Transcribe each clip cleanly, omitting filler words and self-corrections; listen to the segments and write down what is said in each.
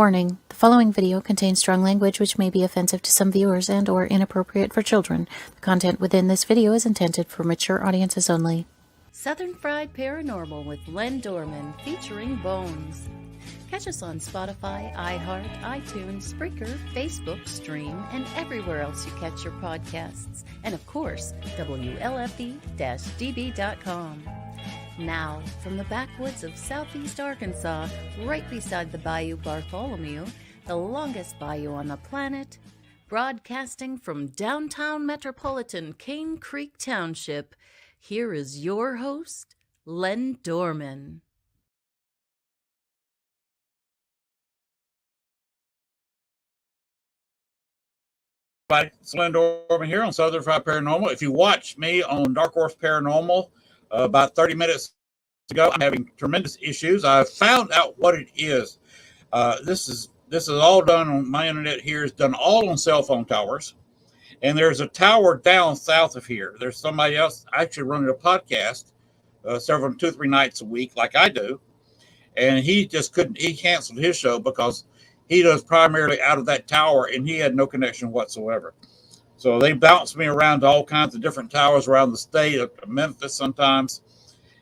Warning, the following video contains strong language which may be offensive to some viewers and/or inappropriate for children. The content within this video is intended for mature audiences only. Southern Fried Paranormal with Len Dorman featuring Bones. Catch us on Spotify, iHeart, iTunes, Spreaker, Facebook, Stream, and everywhere else you catch your podcasts. And of course, WLFE-DB.com. Now, from the backwoods of southeast Arkansas, right beside the Bayou Bartholomew, the longest bayou on the planet, broadcasting from downtown metropolitan Cane Creek Township, here is your host, Len Dorman. Hi, it's Len Dorman here on Southern Fried Paranormal. If you watch me on Dark Horse Paranormal about 30 minutes ago, I'm having tremendous issues. I found out what it is. This is all done on my internet here. It's done all on cell phone towers. And there's a tower down south of here. There's somebody else actually running a podcast several, 2 or 3 nights a week like I do. And he just couldn't, he canceled his show because he does primarily out of that tower and he had no connection whatsoever. So they bounced me around to all kinds of different towers around the state, up to Memphis sometimes.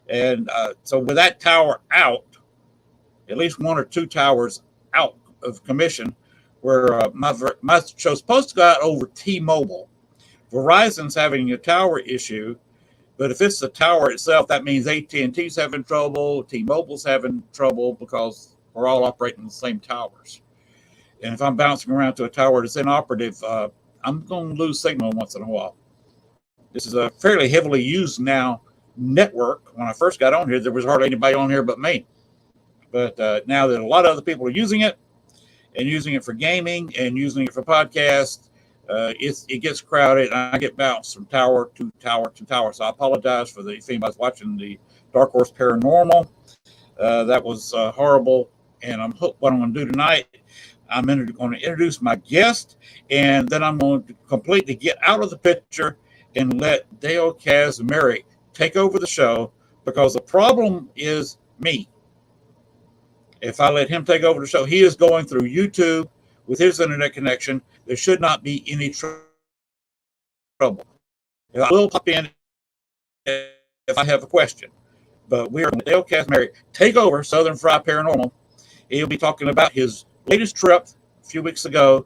And so with that tower out, at least 1 or 2 towers out of commission, where my show's supposed to go out over T-Mobile. Verizon's having a tower issue, but if it's the tower itself, that means AT&T's having trouble, T-Mobile's having trouble because we're all operating the same towers. And if I'm bouncing around to a tower that's inoperative, I'm going to lose signal once in a while. This is a fairly heavily used now network. When I first got on here, there was hardly anybody on here but me. But now that a lot of other people are using it, and using it for gaming and using it for podcasts, it gets crowded. And I get bounced from tower to tower to tower. So I apologize for if anybody's watching the Dark Horse Paranormal. That was horrible. And what I'm going to do tonight, I'm going to introduce my guest, and then I'm going to completely get out of the picture and let Dale Kaczmarek take over the show, because the problem is me. If I let him take over the show, he is going through YouTube with his internet connection. There should not be any trouble. I will pop in if I have a question. But we are going to Dale Kaczmarek take over Southern Fried Paranormal. He'll be talking about his latest trip a few weeks ago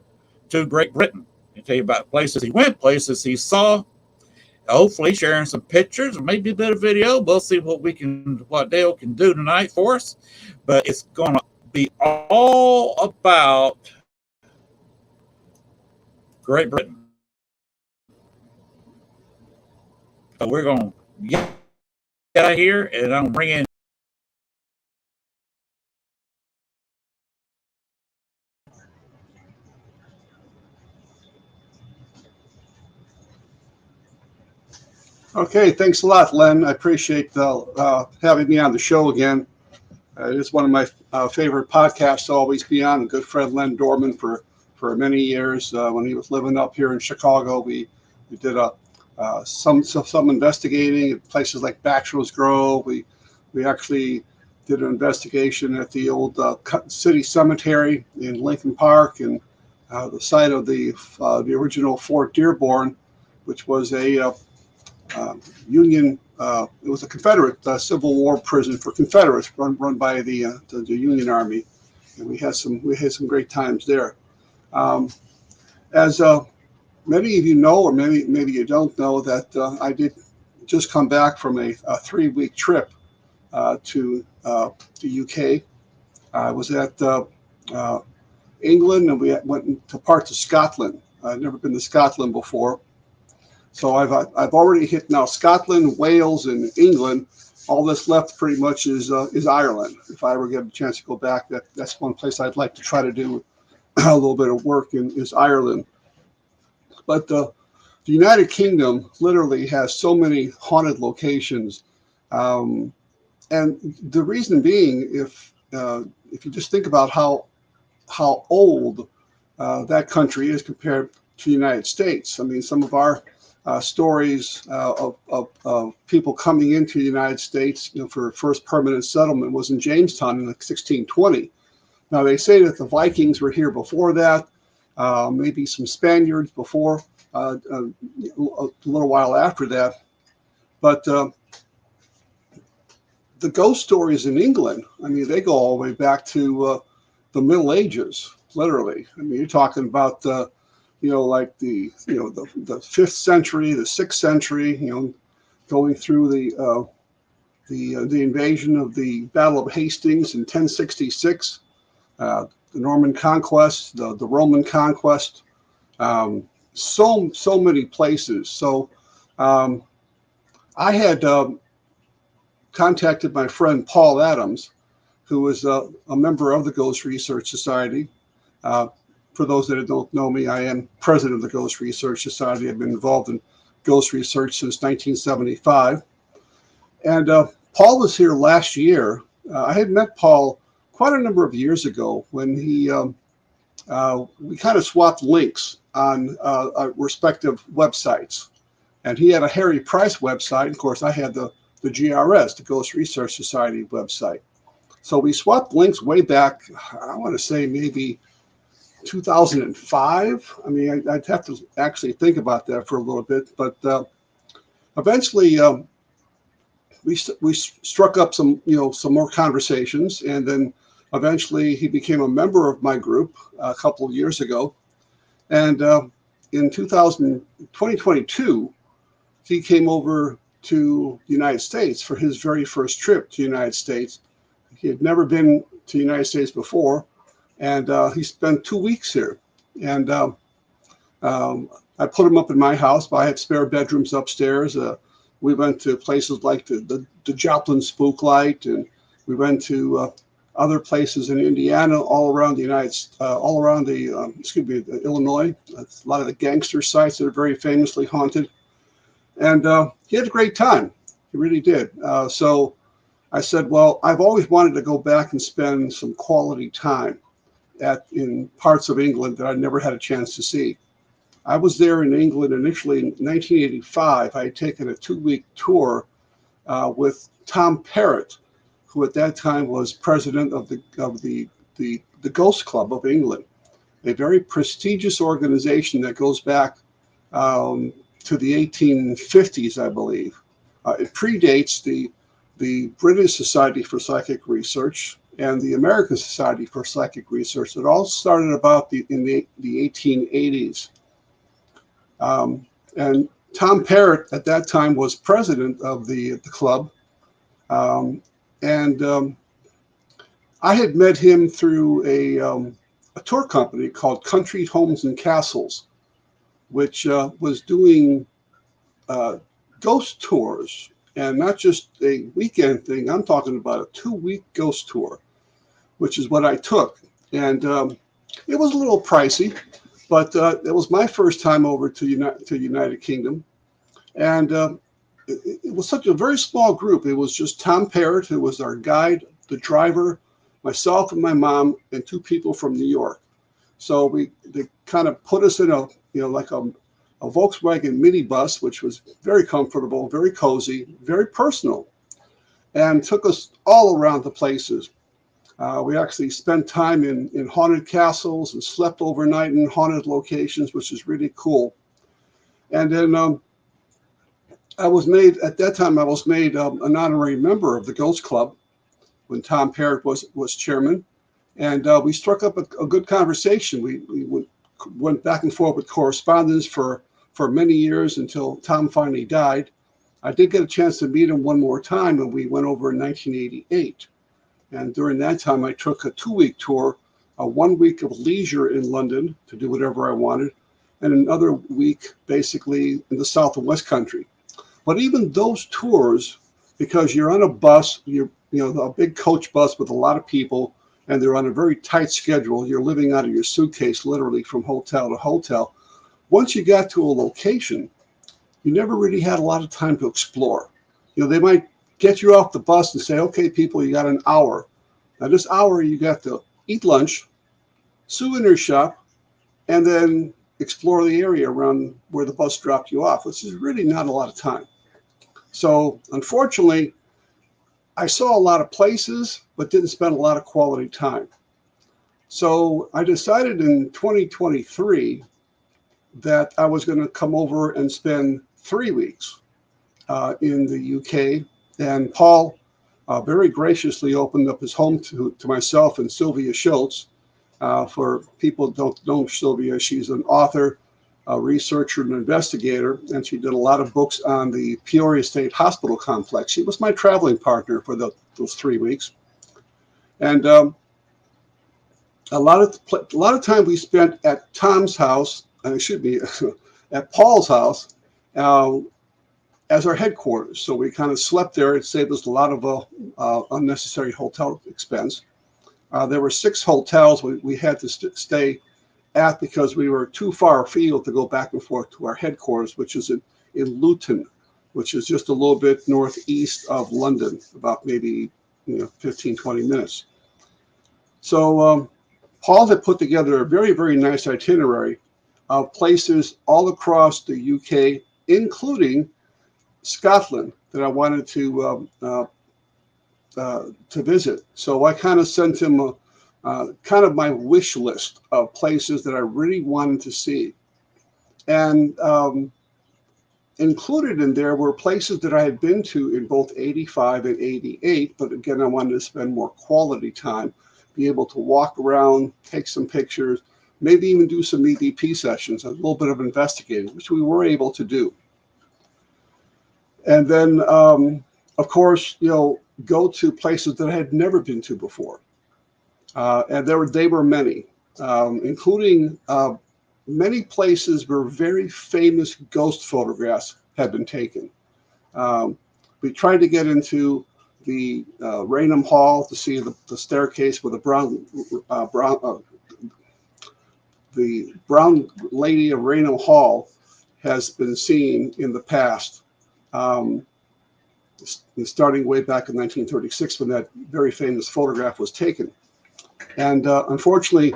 to Great Britain. He'll tell you about places he went, places he saw. Hopefully sharing some pictures or maybe a bit of video. We'll see what Dale can do tonight for us. But it's going to be all about Great Britain. So we're going to get out of here, and I'm going to bring in Okay, thanks a lot, Len. I appreciate having me on the show again. It is one of my favorite podcasts to always be on. A good friend, Len Dorman, for many years. When he was living up here in Chicago, we did some investigating at places like Bachelor's Grove. We actually did an investigation at the old city cemetery in Lincoln Park, and the site of the original Fort Dearborn, which was a Union. It was a Confederate Civil War prison for Confederates run by the Union Army, and we had some great times there. As many of you know, or maybe you don't know, that I did just come back from a 3-week trip to the UK. I was at England, and we went to parts of Scotland. I've never been to Scotland before. So I've already hit now Scotland, Wales, and England. All that's left pretty much is Ireland. If I ever get a chance to go back, that's one place I'd like to try to do a little bit of work in, is Ireland. But the United Kingdom literally has so many haunted locations, and the reason being, if you just think about how old that country is compared to the United States. I mean, some of our stories of people coming into the United States, for first permanent settlement was in Jamestown in 1620. Now, they say that the Vikings were here before that, maybe some Spaniards before, a little while after that. But the ghost stories in England, I mean, they go all the way back to the Middle Ages, literally. I mean, you're talking about, like the 5th century, the 6th century, going through the invasion of the Battle of Hastings in 1066, the Norman conquest, the Roman conquest, so many places. So I had contacted my friend Paul Adams, who was a member of the Ghost Research Society. For those that don't know me, I am president of the Ghost Research Society. I've been involved in ghost research since 1975. And Paul was here last year. I had met Paul quite a number of years ago when we kind of swapped links on our respective websites. And he had a Harry Price website. Of course, I had the GRS, the Ghost Research Society website. So we swapped links way back, I want to say maybe 2005. I mean, I'd have to actually think about that for a little bit. But eventually, we struck up some more conversations, and then eventually he became a member of my group a couple of years ago. And in 2022, he came over to the United States for his very first trip to the United States. He had never been to the United States before, and he spent 2 weeks here. And I put him up in my house, but I had spare bedrooms upstairs. We went to places like the Joplin Spook Light, and we went to other places in Indiana, all around the Illinois. A lot of the gangster sites that are very famously haunted. And he had a great time. He really did. So I said, well, I've always wanted to go back and spend some quality time in parts of England that I'd never had a chance to see. I was there in England initially in 1985. I had taken a 2-week tour with Tom Parrott, who at that time was president of the Ghost Club of England, a very prestigious organization that goes back to the 1850s, I believe. It predates the British Society for Psychic Research and the American Society for Psychic Research. It all started about in the 1880s. And Tom Parrott at that time was president of the club. And I had met him through a tour company called Country Homes and Castles, which was doing ghost tours, and not just a weekend thing. I'm talking about a 2-week ghost tour, which is what I took. And it was a little pricey, but it was my first time over to United Kingdom. And it was such a very small group. It was just Tom Parrott, who was our guide, the driver, myself and my mom, and 2 people from New York. So they kind of put us in a Volkswagen minibus, which was very comfortable, very cozy, very personal, and took us all around the places. We actually spent time in haunted castles and slept overnight in haunted locations, which is really cool. And then I was made an honorary member of the Ghost Club when Tom Parrott was chairman. And we struck up a good conversation. We went back and forth with correspondence for many years until Tom finally died. I did get a chance to meet him one more time, and we went over in 1988. And during that time, I took a 2-week tour, a 1 week of leisure in London to do whatever I wanted, and another week basically in the South and West Country. But even those tours, because you're on a bus, a big coach bus with a lot of people, and they're on a very tight schedule. You're living out of your suitcase, literally from hotel to hotel. Once you got to a location, you never really had a lot of time to explore. They might get you off the bus and say, okay, people, you got an hour. Now this hour, you got to eat lunch, souvenir shop, and then explore the area around where the bus dropped you off, which is really not a lot of time. So unfortunately, I saw a lot of places, but didn't spend a lot of quality time. So I decided in 2023 that I was going to come over and spend 3 weeks in the UK. And Paul very graciously opened up his home to myself and Sylvia Schultz. For people who don't know Sylvia, she's an author, a researcher, and investigator, and she did a lot of books on the Peoria State Hospital complex. She was my traveling partner for those 3 weeks. And a lot of time we spent at Tom's house, at Paul's house, as our headquarters. So we kind of slept there. It saved us a lot of unnecessary hotel expense. There were 6 hotels we had to stay at because we were too far afield to go back and forth to our headquarters, which is in Luton, which is just a little bit northeast of London, about maybe 15, 20 minutes. So Paul had put together a very, very nice itinerary of places all across the UK, including Scotland, that I wanted to visit. So I kind of sent him kind of my wish list of places that I really wanted to see. And included in there were places that I had been to in both 85 and 88. But again, I wanted to spend more quality time, be able to walk around, take some pictures, maybe even do some EVP sessions, a little bit of investigating, which we were able to do. And then, of course, go to places that I had never been to before. And they were many, including many places where very famous ghost photographs had been taken. We tried to get into the Raynham Hall to see the staircase where the brown lady of Raynham Hall has been seen in the past, starting way back in 1936 when that very famous photograph was taken. And unfortunately,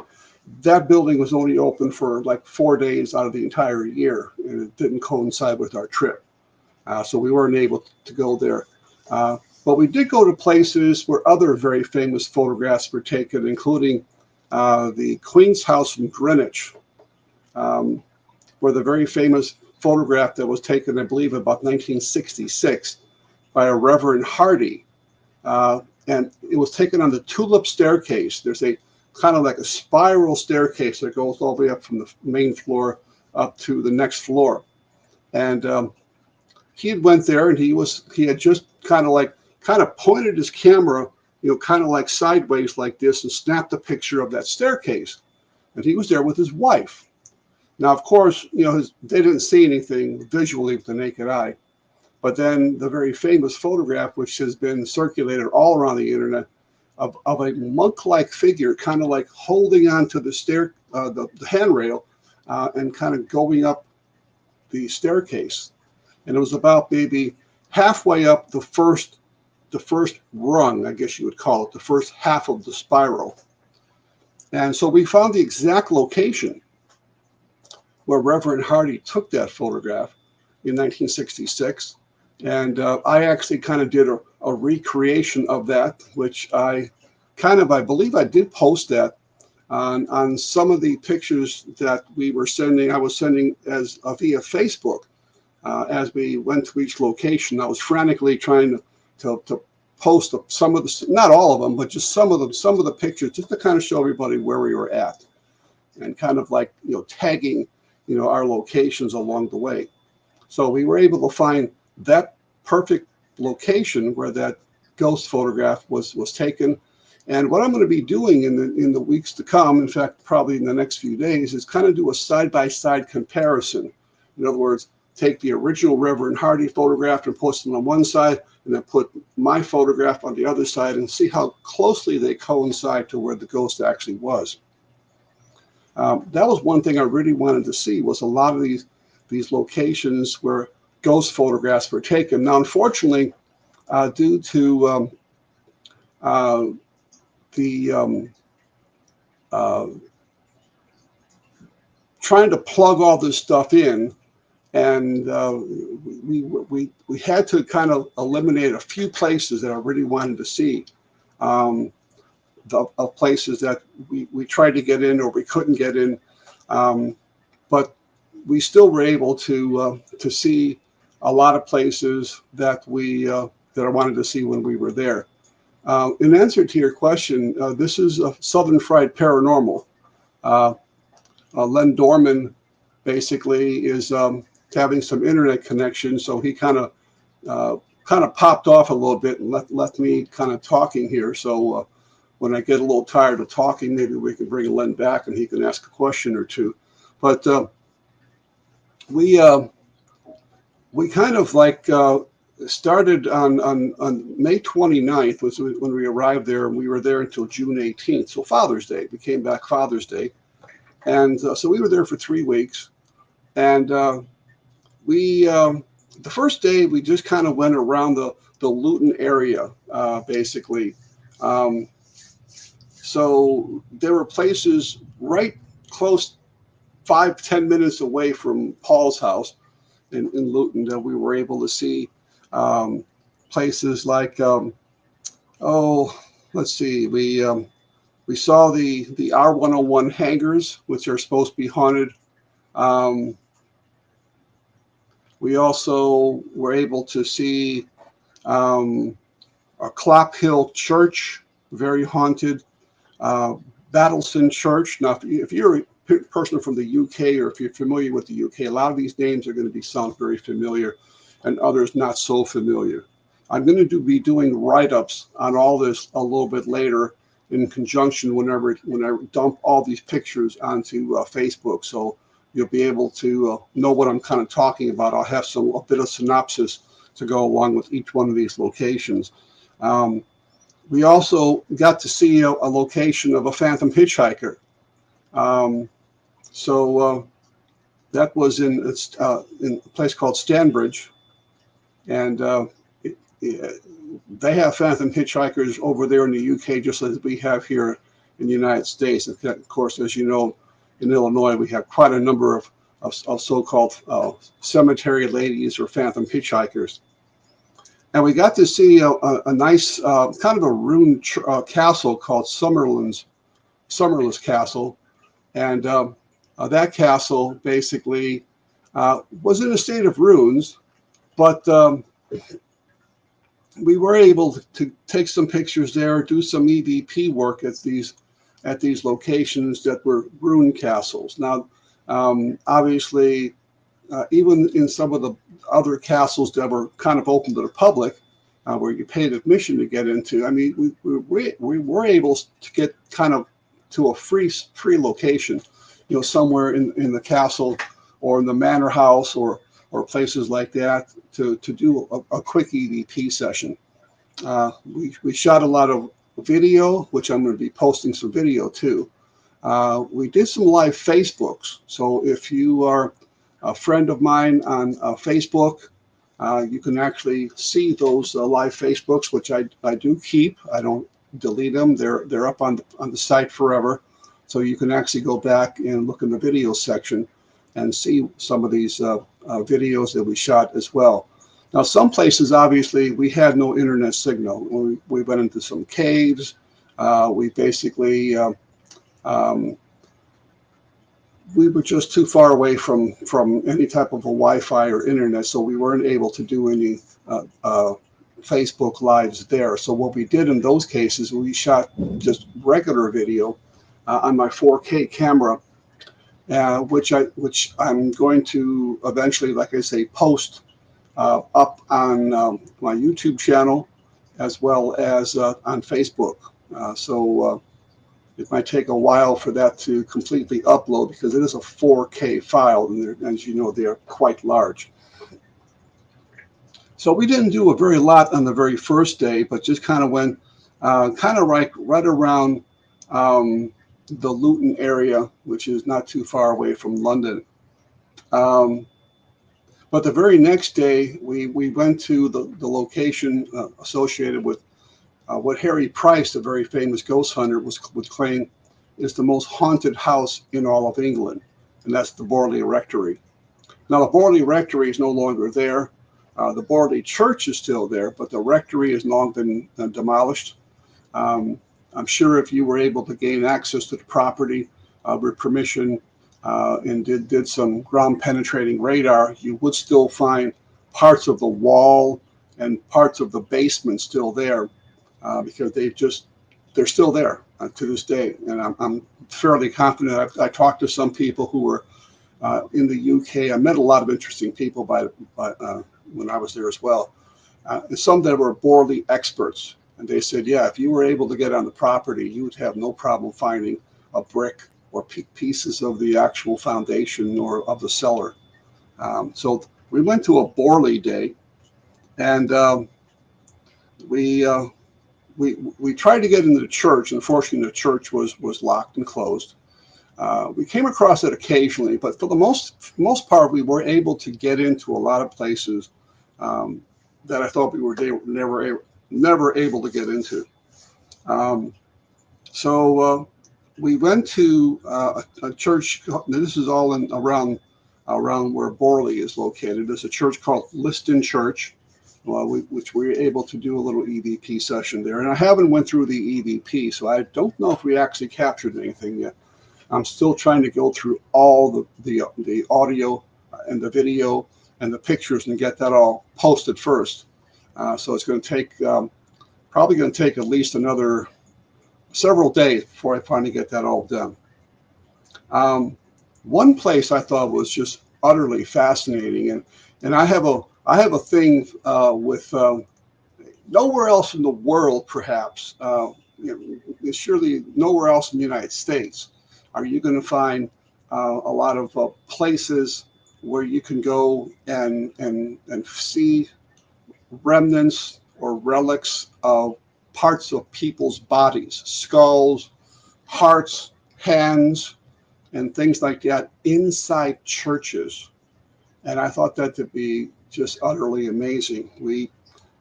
that building was only open for like 4 days out of the entire year, and it didn't coincide with our trip. So we weren't able to go there. But we did go to places where other very famous photographs were taken, including the Queen's House in Greenwich, where the very famous photograph that was taken, I believe, about 1966 by a Reverend Hardy. And it was taken on the Tulip Staircase. There's a kind of like a spiral staircase that goes all the way up from the main floor up to the next floor. And he had went there, and he had just kind of pointed his camera, kind of like sideways like this, and snapped a picture of that staircase. And he was there with his wife. Now, of course, they didn't see anything visually with the naked eye. But then the very famous photograph, which has been circulated all around the internet, of a monk-like figure, kind of like holding onto the handrail, and kind of going up the staircase. And it was about maybe halfway up the first rung, I guess you would call it, the first half of the spiral. And so we found the exact location where Reverend Hardy took that photograph in 1966. And I actually kind of did a recreation of that, which I believe I did post that on some of the pictures that we were sending. I was sending as via Facebook as we went to each location. I was frantically trying to post some of the, not all of them, but just some of the pictures, just to kind of show everybody where we were at, and kind of like tagging our locations along the way. So we were able to find that perfect location where that ghost photograph was taken. And what I'm going to be doing in the weeks to come, in fact, probably in the next few days, is kind of do a side-by-side comparison. In other words, take the original Reverend Hardy photograph and post them on one side, and then put my photograph on the other side, and see how closely they coincide to where the ghost actually was. That was one thing I really wanted to see, was a lot of these locations where ghost photographs were taken. Now, unfortunately, due to trying to plug all this stuff in, and we had to kind of eliminate a few places that I really wanted to see. of places that we tried to get in or we couldn't get in, but we still were able to see a lot of places that I wanted to see when we were there. In answer to your question, this is Southern Fried Paranormal. Len Dorman basically is having some internet connection, so he kind of popped off a little bit and left me kind of talking here. So when I get a little tired of talking, maybe we can bring Len back and he can ask a question or two. But we kind of like started on May 29th, was when we arrived there, and we were there until June 18th. So Father's Day, we came back Father's Day. And so we were there for 3 weeks. And the first day, we just kind of went around the Luton area, basically. So there were places right close, 5-10 minutes away from Paul's house in Luton that we were able to see. Places like, let's see, we saw the R101 hangars, which are supposed to be haunted. We also were able to see a Clop Hill Church, very haunted. Battleston Church. Now, if you're a person from the UK, or if you're familiar with the UK, a lot of these names are going to sound very familiar, and others not so familiar. I'm going to be doing write-ups on all this a little bit later, in conjunction when I dump all these pictures onto Facebook, so you'll be able to know what I'm kind of talking about. I'll have a bit of synopsis to go along with each one of these locations. We also got to see a location of a phantom hitchhiker. So that was in a place called Stanbridge, and they have phantom hitchhikers over there in the UK, just as we have here in the United States. And of course, as you know, in Illinois, we have quite a number of so-called cemetery ladies or phantom hitchhikers. And we got to see a nice kind of a ruined castle called Summerlin's Castle. And that castle basically was in a state of ruins, but we were able to take some pictures there, do some EVP work at these locations that were ruined castles. Now, obviously, even in some of the other castles that were kind of open to the public, where you paid admission to get into, I mean, we were able to get kind of to a free location, somewhere in the castle or in the manor house or places like that to do a quick EVP session. We shot a lot of video, which I'm going to be posting some video too. We did some live Facebooks. So if you are a friend of mine on Facebook, you can actually see those live Facebooks, which I do keep. I don't delete them. They're up on the site forever. So you can actually go back and look in the video section and see some of these videos that we shot as well. Now, some places, obviously, we had no internet signal. We went into some caves. We basically, we were just too far away from any type of a Wi-Fi or internet, so we weren't able to do any Facebook Lives there. So what we did in those cases, we shot just regular video on my 4K camera, which I'm going to eventually, like I say, post up on my YouTube channel as well as on Facebook. So it might take a while for that to completely upload because it is a 4K file, and as you know, they're quite large. So we didn't do a very lot on the very first day, but just kind of went kind of right around the Luton area, which is not too far away from London. But the very next day, we went to the location associated with what Harry Price, the very famous ghost hunter, would claim is the most haunted house in all of England, and that's the Borley Rectory. Now, the Borley Rectory is no longer there. The Borley Church is still there, but the rectory has long been demolished. I'm sure if you were able to gain access to the property with permission and did some ground penetrating radar, you would still find parts of the wall and parts of the basement still there because they're still there to this day. And I'm fairly confident. I talked to some people who were in the UK. I met a lot of interesting people when I was there as well. Some that were Borley experts. And they said, yeah, if you were able to get on the property, you would have no problem finding a brick or pieces of the actual foundation or of the cellar. So we went to a Borley day, and we tried to get into the church. Unfortunately, the church was locked and closed. We came across it occasionally, but for the most part, we were able to get into a lot of places that I thought we were never able to get into. So we went to a church. This is all around where Borley is located. There's a church called Liston Church, which we were able to do a little EVP session there. And I haven't went through the EVP, so I don't know if we actually captured anything yet. I'm still trying to go through all the audio and the video and the pictures and get that all posted first. So it's going to take probably going to take at least another several days before I finally get that all done. One place I thought was just utterly fascinating, and I have a thing with nowhere else in the world, perhaps, surely nowhere else in the United States are you going to find a lot of places where you can go and see remnants or relics of parts of people's bodies, skulls, hearts, hands, and things like that inside churches. And I thought that to be just utterly amazing. We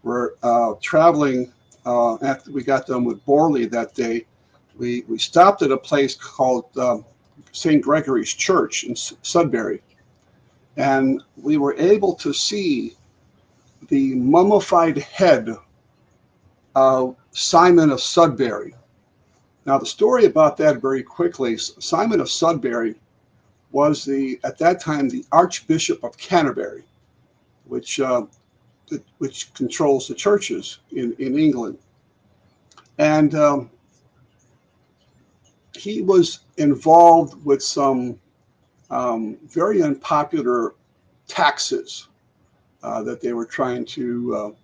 were traveling after we got done with Borley that day. We stopped at a place called St. Gregory's Church in Sudbury. And we were able to see the mummified head of Simon of Sudbury. Now, the story about that very quickly, Simon of Sudbury was at that time the Archbishop of Canterbury, which controls the churches in England. And he was involved with some very unpopular taxes that they were trying to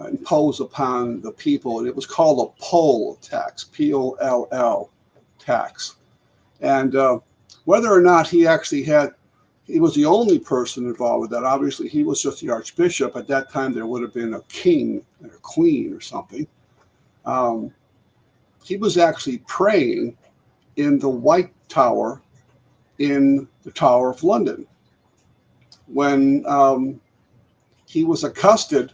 impose upon the people. And it was called a poll tax, P-O-L-L tax. And whether or not he was the only person involved with that. Obviously, he was just the archbishop. At that time, there would have been a king and a queen or something. He was actually praying in the White Tower in the Tower of London when he was accosted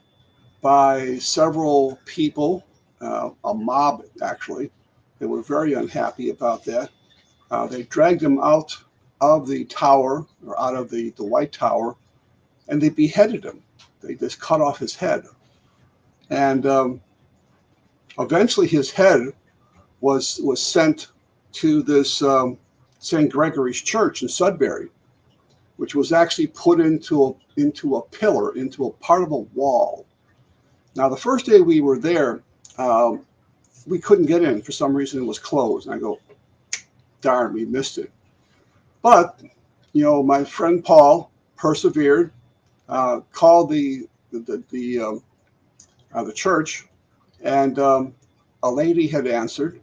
by several people, a mob actually. They were very unhappy about that. They dragged him out of the tower, or out of the White Tower, and they beheaded him. They just cut off his head. And eventually his head was sent to this St. Gregory's Church in Sudbury, which was actually put into a pillar, into a part of a wall. Now, the first day we were there, we couldn't get in. For some reason, it was closed. And I go, darn, we missed it. But, my friend Paul persevered, called the church, and a lady had answered,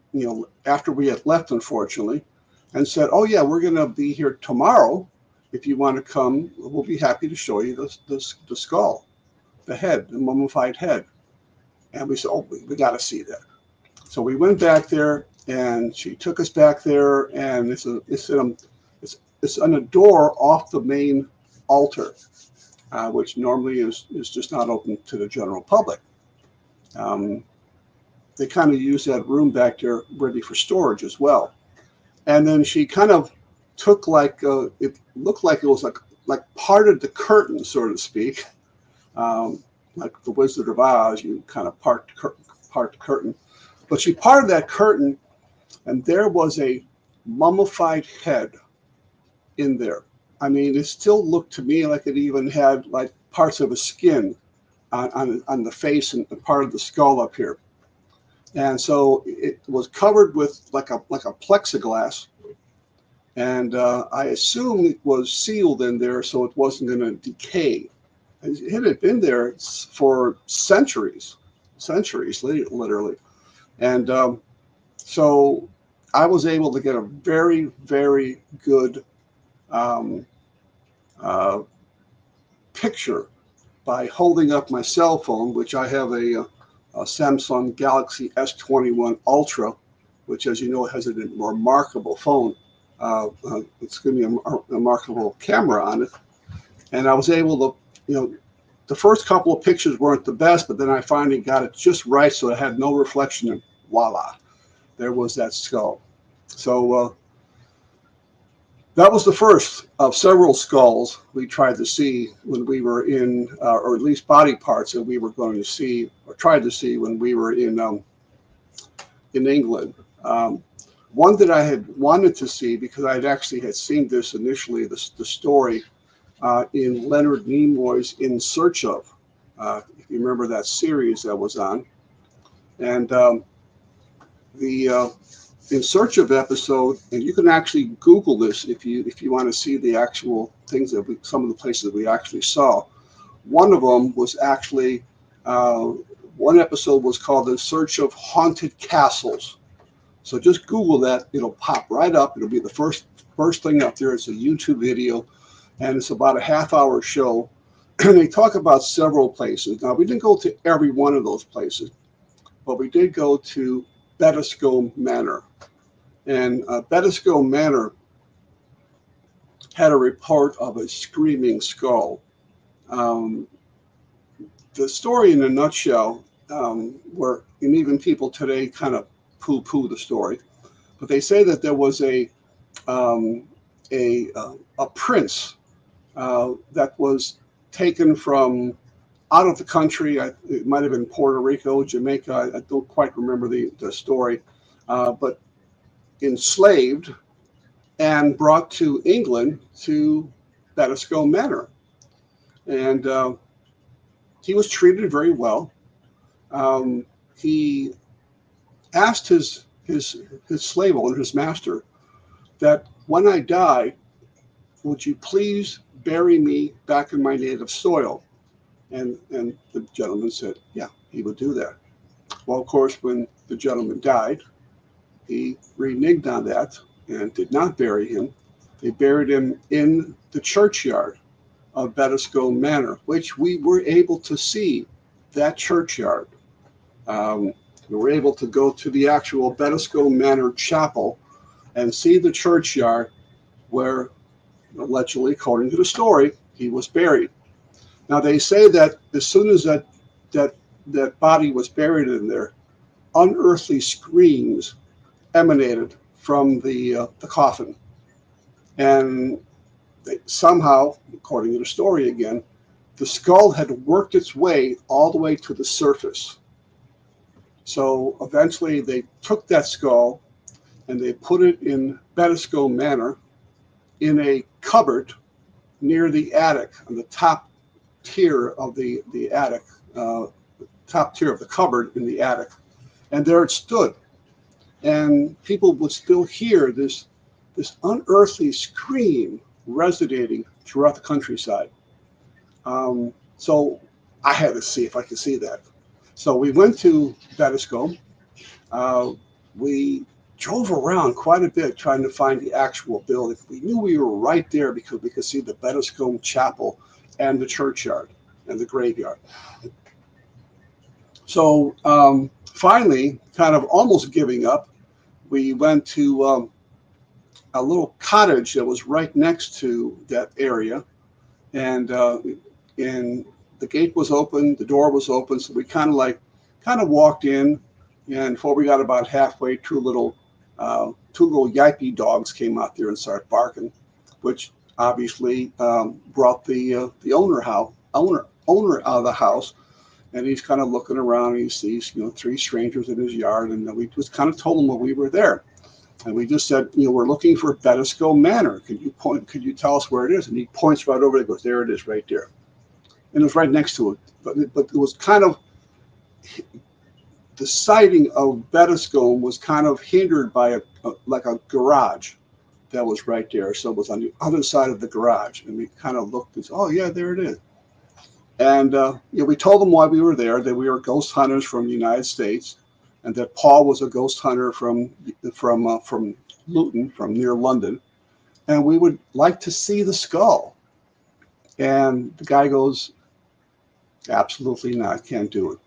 after we had left, unfortunately, and said, oh, yeah, we're going to be here tomorrow. If you want to come, we'll be happy to show you the skull, the head, the mummified head. And we said, oh, we got to see that. So we went back there, and she took us back there, and it's on a door off the main altar, which normally is just not open to the general public. They kind of use that room back there ready for storage as well. And then she kind of took it looked like it was like parted the curtain, so to speak, like the Wizard of Oz. You kind of part the curtain, But she parted that curtain, and there was a mummified head in there. I mean, it still looked to me like it even had like parts of a skin on the face and part of the skull up here. And so it was covered with like a plexiglass. And I assume it was sealed in there so it wasn't going to decay. It had been there for centuries, literally. And so I was able to get a very, very good picture by holding up my cell phone, which I have a Samsung Galaxy S21 Ultra, which, as you know, has a remarkable phone. It's going to be a remarkable camera on it. And I was able to, the first couple of pictures weren't the best, but then I finally got it just right so it had no reflection, and voila, there was that skull. So that was the first of several skulls we tried to see when we were in, or at least body parts that we were going to see, or tried to see when we were in England. One that I had wanted to see because I had seen this initially, the story in Leonard Nimoy's In Search Of. If you remember that series that was on. And the In Search Of episode, and you can actually Google this if you want to see the actual things that some of the places we actually saw. One of them was actually, one episode was called In Search of Haunted Castles. So just Google that, it'll pop right up. It'll be the first thing up there. It's a YouTube video, and it's about a half-hour show. And they talk about several places. Now, we didn't go to every one of those places, but we did go to Bettiscombe Manor. And Bettiscombe Manor had a report of a screaming skull. The story in a nutshell, and even people today kind of poo-poo the story, but they say that there was a prince that was taken from out of the country. It might have been Puerto Rico, Jamaica. I don't quite remember the story, but enslaved and brought to England to Bettiscombe Manor, and he was treated very well. He asked his slave owner, his master, that when I die, would you please bury me back in my native soil? And the gentleman said, yeah, he would do that. Well, of course, when the gentleman died, he reneged on that and did not bury him. They buried him in the churchyard of Bettiscombe Manor, which we were able to see that churchyard. We were able to go to the actual Bettiscombe Manor chapel and see the churchyard where, allegedly, according to the story, he was buried. Now, they say that as soon as that body was buried in there, unearthly screams emanated from the coffin. And somehow, according to the story again, the skull had worked its way all the way to the surface. So eventually they took that skull and they put it in Bettiscombe Manor in a cupboard near the attic, on the top tier of the attic, top tier of the cupboard in the attic. And there it stood. And people would still hear this unearthly scream resonating throughout the countryside. So I had to see if I could see that. So we went to Bettiscombe. We drove around quite a bit trying to find the actual building. We knew we were right there because we could see the Bettiscombe Chapel and the churchyard and the graveyard. So finally, kind of almost giving up, we went to a little cottage that was right next to that area, and the gate was open, the door was open, so we kind of walked in, and before we got about halfway, two little yippy dogs came out there and started barking, which obviously brought the owner out of the house, and he's kind of looking around. He sees, three strangers in his yard, and we just kind of told him what we were there. And we just said, we're looking for Bettisco Manor. Could you tell us where it is? And he points right over there, goes, there it is, right there. And it was right next to it. But it was kind of, the sighting of Bettisco was kind of hindered by like a garage that was right there. So it was on the other side of the garage. And we kind of looked and said, oh, yeah, there it is. And we told them why we were there, that we were ghost hunters from the United States, and that Paul was a ghost hunter from Luton, from near London, and we would like to see the skull. And the guy goes, absolutely not, can't do it.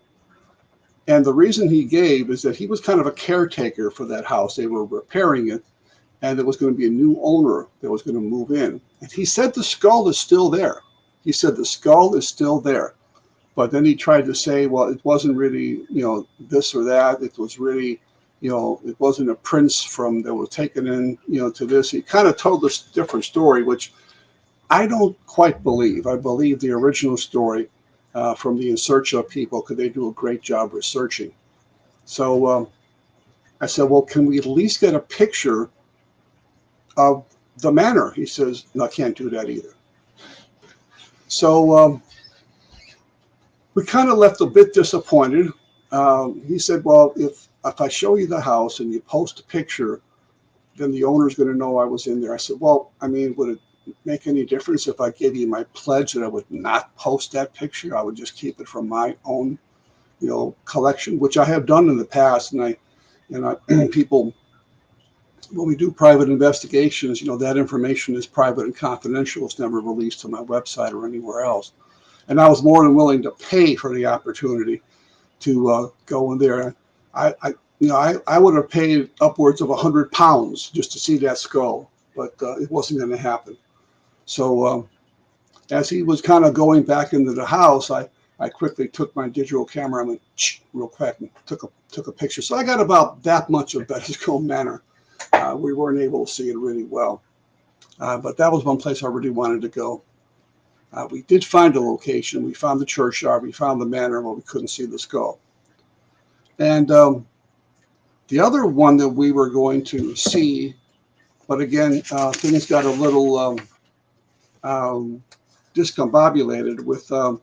And the reason he gave is that he was kind of a caretaker for that house. They were repairing it, and there was going to be a new owner that was going to move in. And he said the skull is still there. He said the skull is still there. But then he tried to say, well, it wasn't really, this or that. It was really, it wasn't a prince that was taken in, to this. He kind of told this different story, which I don't quite believe. I believe the original story from the In Search of people, because they do a great job researching. So I said, well, can we at least get a picture of the manor? He says, no, I can't do that either. So we kind of left a bit disappointed. He said, well, if I show you the house and you post a picture, then the owner's going to know I was in there. I said, well, would it make any difference if I gave you my pledge that I would not post that picture? I would just keep it from my own, collection, which I have done in the past. And people, when we do private investigations, that information is private and confidential. It's never released to my website or anywhere else. And I was more than willing to pay for the opportunity to go in there. I would have paid upwards of £100 just to see that skull, but it wasn't going to happen. So as he was kind of going back into the house, I quickly took my digital camera and went real quick and took a picture. So I got about that much of Bettisco Manor. We weren't able to see it really well, but that was one place I really wanted to go. We did find a location. We found the churchyard. We found the manor, but we couldn't see the skull. And the other one that we were going to see, but again, things got a little discombobulated with our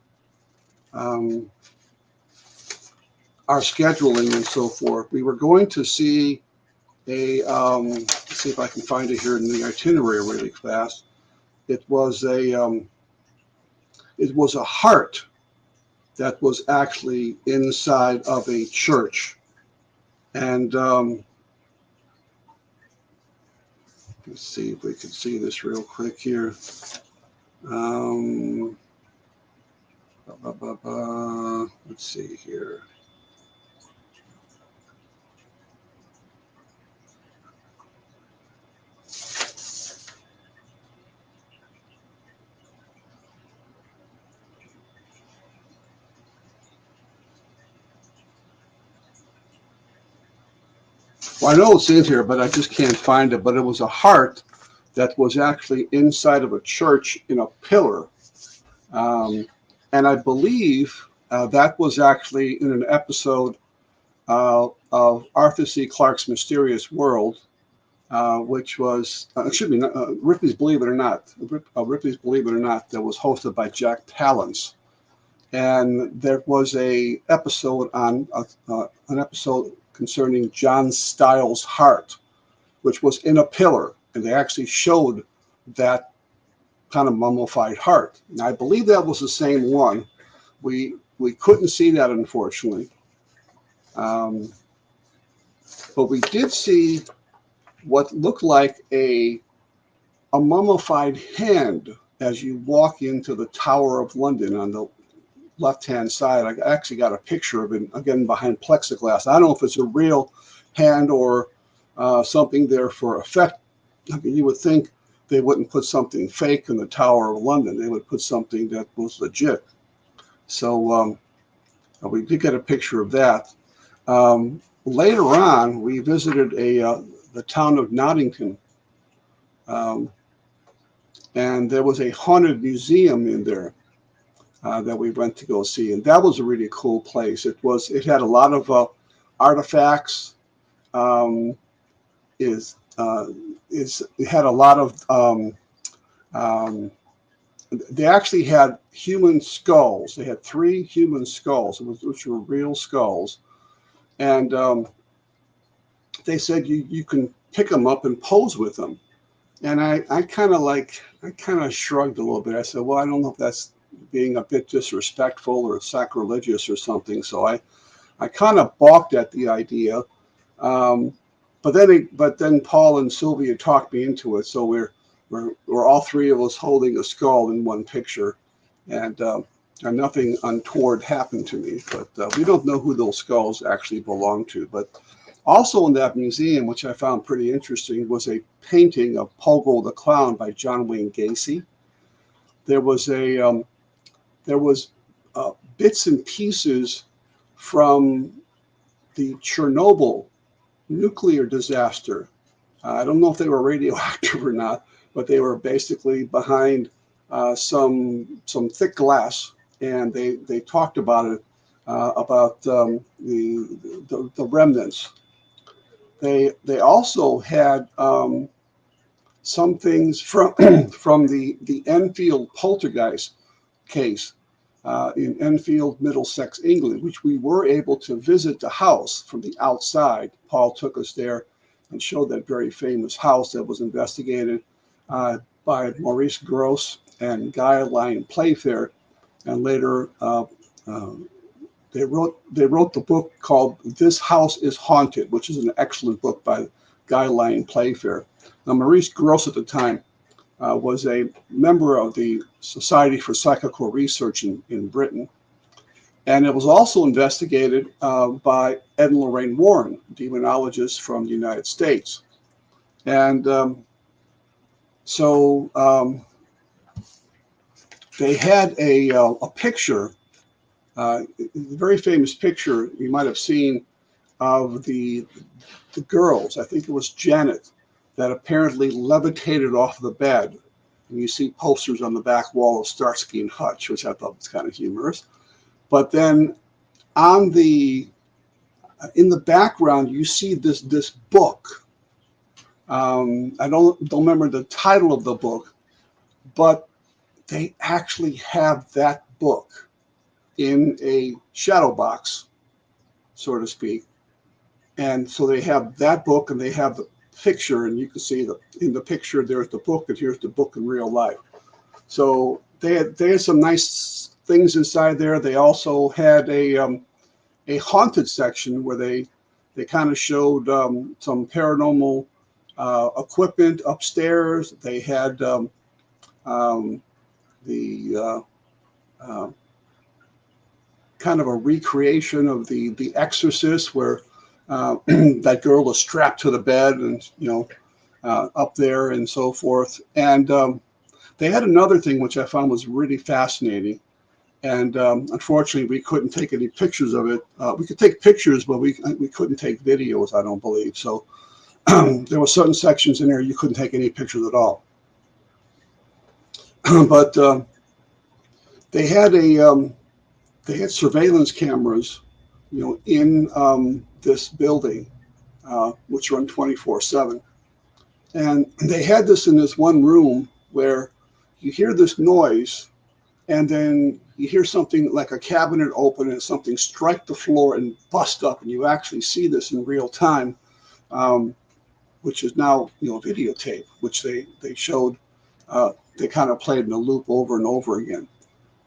scheduling and so forth. We were going to see let's see if I can find it here in the itinerary really fast. It was a heart that was actually inside of a church. And let's see if we can see this real quick here. Let's see here. Well, I know it's in here, but I just can't find it. But it was a heart that was actually inside of a church in a pillar. And I believe that was actually in an episode of Arthur C. Clarke's Mysterious World, which was, Ripley's Believe It or Not. Ripley's Believe It or Not, that was hosted by Jack Palance. And there was an episode concerning John Styles' heart, which was in a pillar, and they actually showed that kind of mummified heart. And I believe that was the same one. We couldn't see that, unfortunately, but we did see what looked like a mummified hand as you walk into the Tower of London on the left-hand side. I actually got a picture of it, again, behind plexiglass. I don't know if it's a real hand or something there for effect. You would think they wouldn't put something fake in the Tower of London. They would put something that was legit. So we did get a picture of that. Later on, we visited the town of Nottingham, and there was a haunted museum in there. that we went to go see, and that was a really cool place. It had a lot of artifacts. Um, it had a lot of they actually had human skulls. They had 3 human skulls, which were real skulls, and they said you can pick them up and pose with them. And I kind of shrugged a little bit. I said, well, I don't know if that's being a bit disrespectful or sacrilegious or something. So I kind of balked at the idea. But then Paul and Sylvia talked me into it. So we're all 3 of us holding a skull in one picture, and nothing untoward happened to me. But we don't know who those skulls actually belong to. But also in that museum, which I found pretty interesting, was a painting of Pogo the Clown by John Wayne Gacy. There was bits and pieces from the Chernobyl nuclear disaster. I don't know if they were radioactive or not, but they were basically behind some thick glass, and they talked about it, about the remnants. They also had some things from from the Enfield poltergeist case in Enfield, Middlesex, England, which we were able to visit the house from the outside. Paul took us there and showed that very famous house that was investigated by Maurice Grosse and Guy Lyon Playfair, and later they wrote the book called This House is Haunted, which is an excellent book by Guy Lyon Playfair. Now, Maurice Grosse at the time was a member of the Society for Psychical Research in Britain. And it was also investigated by Ed and Lorraine Warren, demonologists from the United States. And they had a picture, a very famous picture you might have seen of the girls. I think it was Janet, that apparently levitated off the bed. And you see posters on the back wall of Starsky and Hutch, which I thought was kind of humorous. But then in the background, you see this book. I don't remember the title of the book, but they actually have that book in a shadow box, so to speak. And so they have that book, and they have the picture, and you can see in the picture there's the book, and here's the book in real life. So they had some nice things inside there. They also had a haunted section where they kind of showed some paranormal equipment upstairs. They had the kind of a recreation of the Exorcist, where that girl was strapped to the bed and up there and so forth. And they had another thing which I found was really fascinating. And unfortunately, we couldn't take any pictures of it. We could take pictures, but we couldn't take videos, I don't believe. So there were certain sections in there you couldn't take any pictures at all. But they had surveillance cameras, in this building, which run 24/7. And they had this in this one room where you hear this noise, and then you hear something like a cabinet open and something strike the floor and bust up, and you actually see this in real time, which is now videotape, which they showed. They kind of played in a loop over and over again,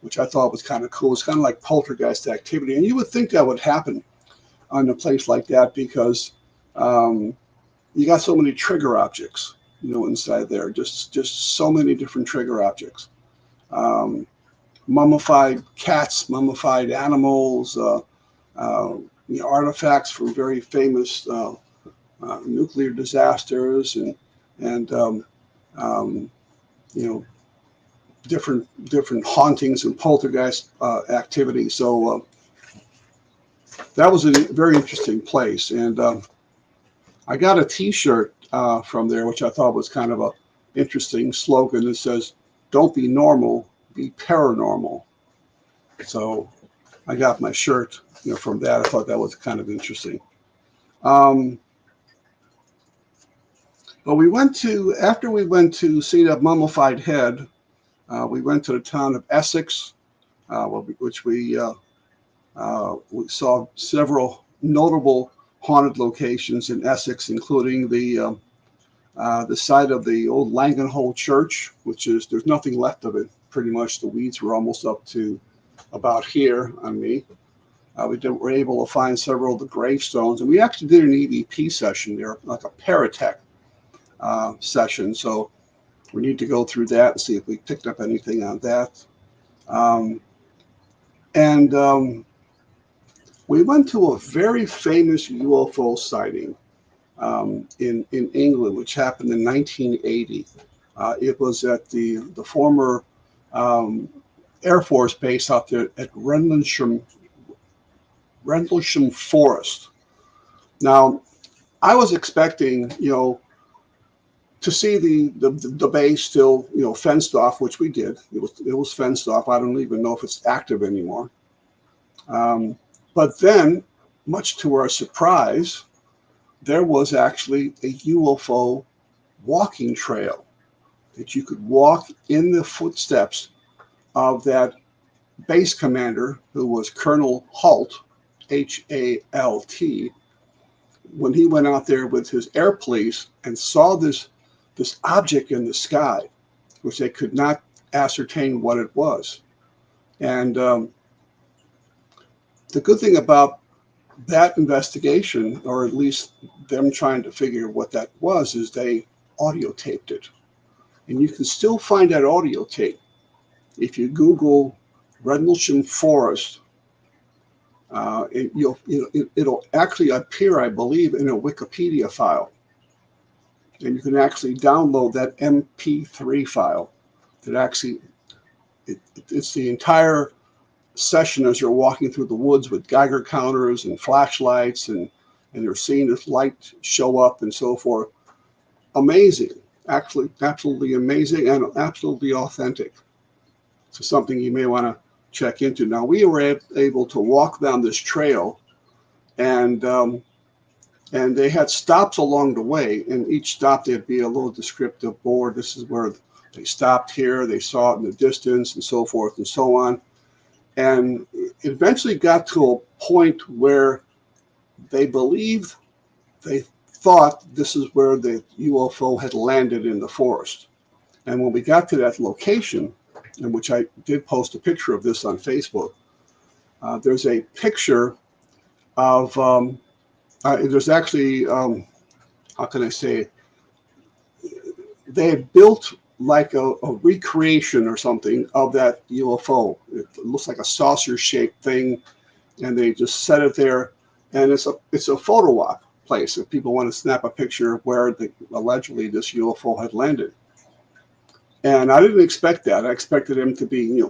which I thought was kind of cool. It's kind of like poltergeist activity, and you would think that would happen on a place like that because you got so many trigger objects, inside there. Just so many different trigger objects. Mummified cats, mummified animals, artifacts from very famous nuclear disasters, and different hauntings and poltergeist activity. So that was a very interesting place. And I got a T-shirt from there, which I thought was kind of a interesting slogan. It says, "Don't be normal, be paranormal." So I got my shirt, from that. I thought that was kind of interesting. Um, but after we went to see that mummified head, we went to the town of Essex, which we saw several notable haunted locations in Essex, including the site of the old Langenhole Church, there's nothing left of it. Pretty much the weeds were almost up to about here on me. We were able to find several of the gravestones, and we actually did an EVP session there, like a paratech session. So we need to go through that and see if we picked up anything on that. And we went to a very famous UFO sighting in England, which happened in 1980. It was at the former Air Force base out there at Rendlesham Forest. Now, I was expecting, to see the base still, fenced off, which we did. It was fenced off. I don't even know if it's active anymore. But then, much to our surprise, there was actually a UFO walking trail that you could walk in the footsteps of that base commander, who was Colonel Halt, Halt, when he went out there with his air police and saw this object in the sky, which they could not ascertain what it was. And the good thing about that investigation, or at least them trying to figure what that was, is they audio taped it. And you can still find that audio tape if you Google Rendlesham Forest. It'll actually appear, I believe, in a Wikipedia file. And you can actually download that MP3 file. That actually, it's the entire session as you're walking through the woods with Geiger counters and flashlights, and you're seeing this light show up and so forth. Amazing. Actually, absolutely amazing and absolutely authentic. So something you may want to check into. Now, we were able to walk down this trail, and they had stops along the way. And each stop, there'd be a little descriptive board. This is where they stopped here. They saw it in the distance, and so forth and so on. And it eventually got to a point where they thought this is where the UFO had landed in the forest. And when we got to that location, in which I did post a picture of this on Facebook, there's a picture of, there's actually, how can I say, they had built like a recreation or something of that UFO. It looks like a saucer-shaped thing, and they just set it there. And it's a photo op place if people want to snap a picture of where allegedly this UFO had landed. And I didn't expect that. I expected him to be,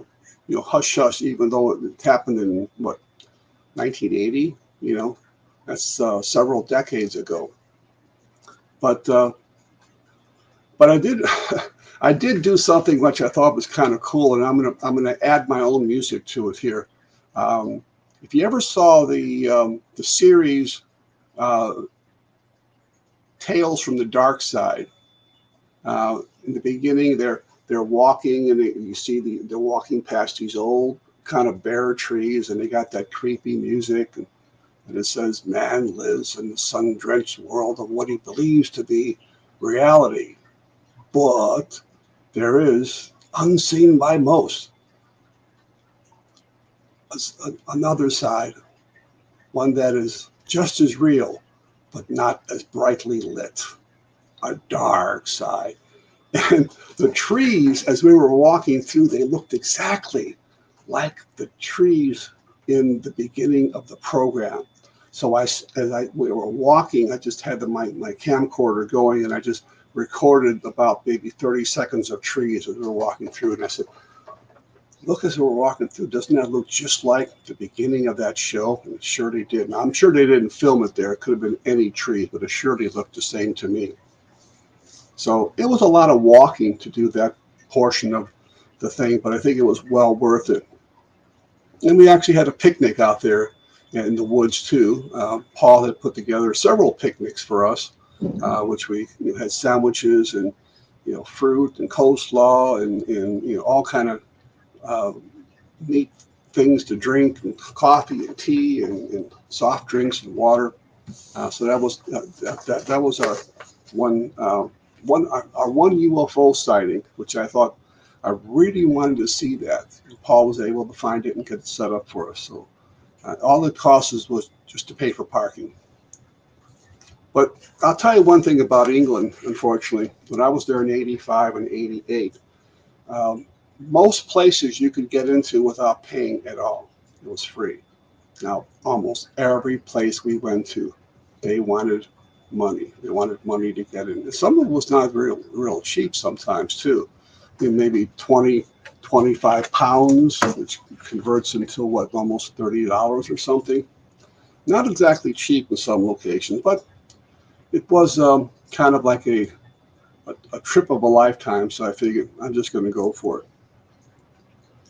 hush hush, even though it happened in 1980. That's several decades ago. But I did I did do something which I thought was kind of cool, and I'm gonna add my own music to it here. If you ever saw the series Tales from the Dark Side, in the beginning they're walking, and you see they're walking past these old kind of bare trees, and they got that creepy music, and it says, "Man lives in the sun-drenched world of what he believes to be reality, but there is, unseen by most, another side, one that is just as real, but not as brightly lit, a dark side." And the trees, as we were walking through, they looked exactly like the trees in the beginning of the program. So we were walking, I just had my camcorder going, and I just recorded about maybe 30 seconds of trees as we were walking through. And I said, "Look, as we were walking through, doesn't that look just like the beginning of that show?" And it surely did. Now, I'm sure they didn't film it there. It could have been any tree, but it surely looked the same to me. So it was a lot of walking to do that portion of the thing, but I think it was well worth it. And we actually had a picnic out there in the woods too. Paul had put together several picnics for us, which we had sandwiches and fruit and coleslaw and all kind of neat things to drink, and coffee and tea and soft drinks and water. So that was our one our one UFO sighting, which I thought I really wanted to see that. And Paul was able to find it and get it set up for us. So all it cost us was just to pay for parking. But I'll tell you one thing about England, unfortunately. When I was there in 85 and 88, most places you could get into without paying at all. It was free. Now, almost every place we went to, they wanted money. They wanted money to get in. Some of it was not real cheap sometimes, too. Maybe 20, 25 pounds, which converts into what, almost $30 or something. Not exactly cheap in some locations, but it was kind of like a trip of a lifetime. So I figured I'm just going to go for it.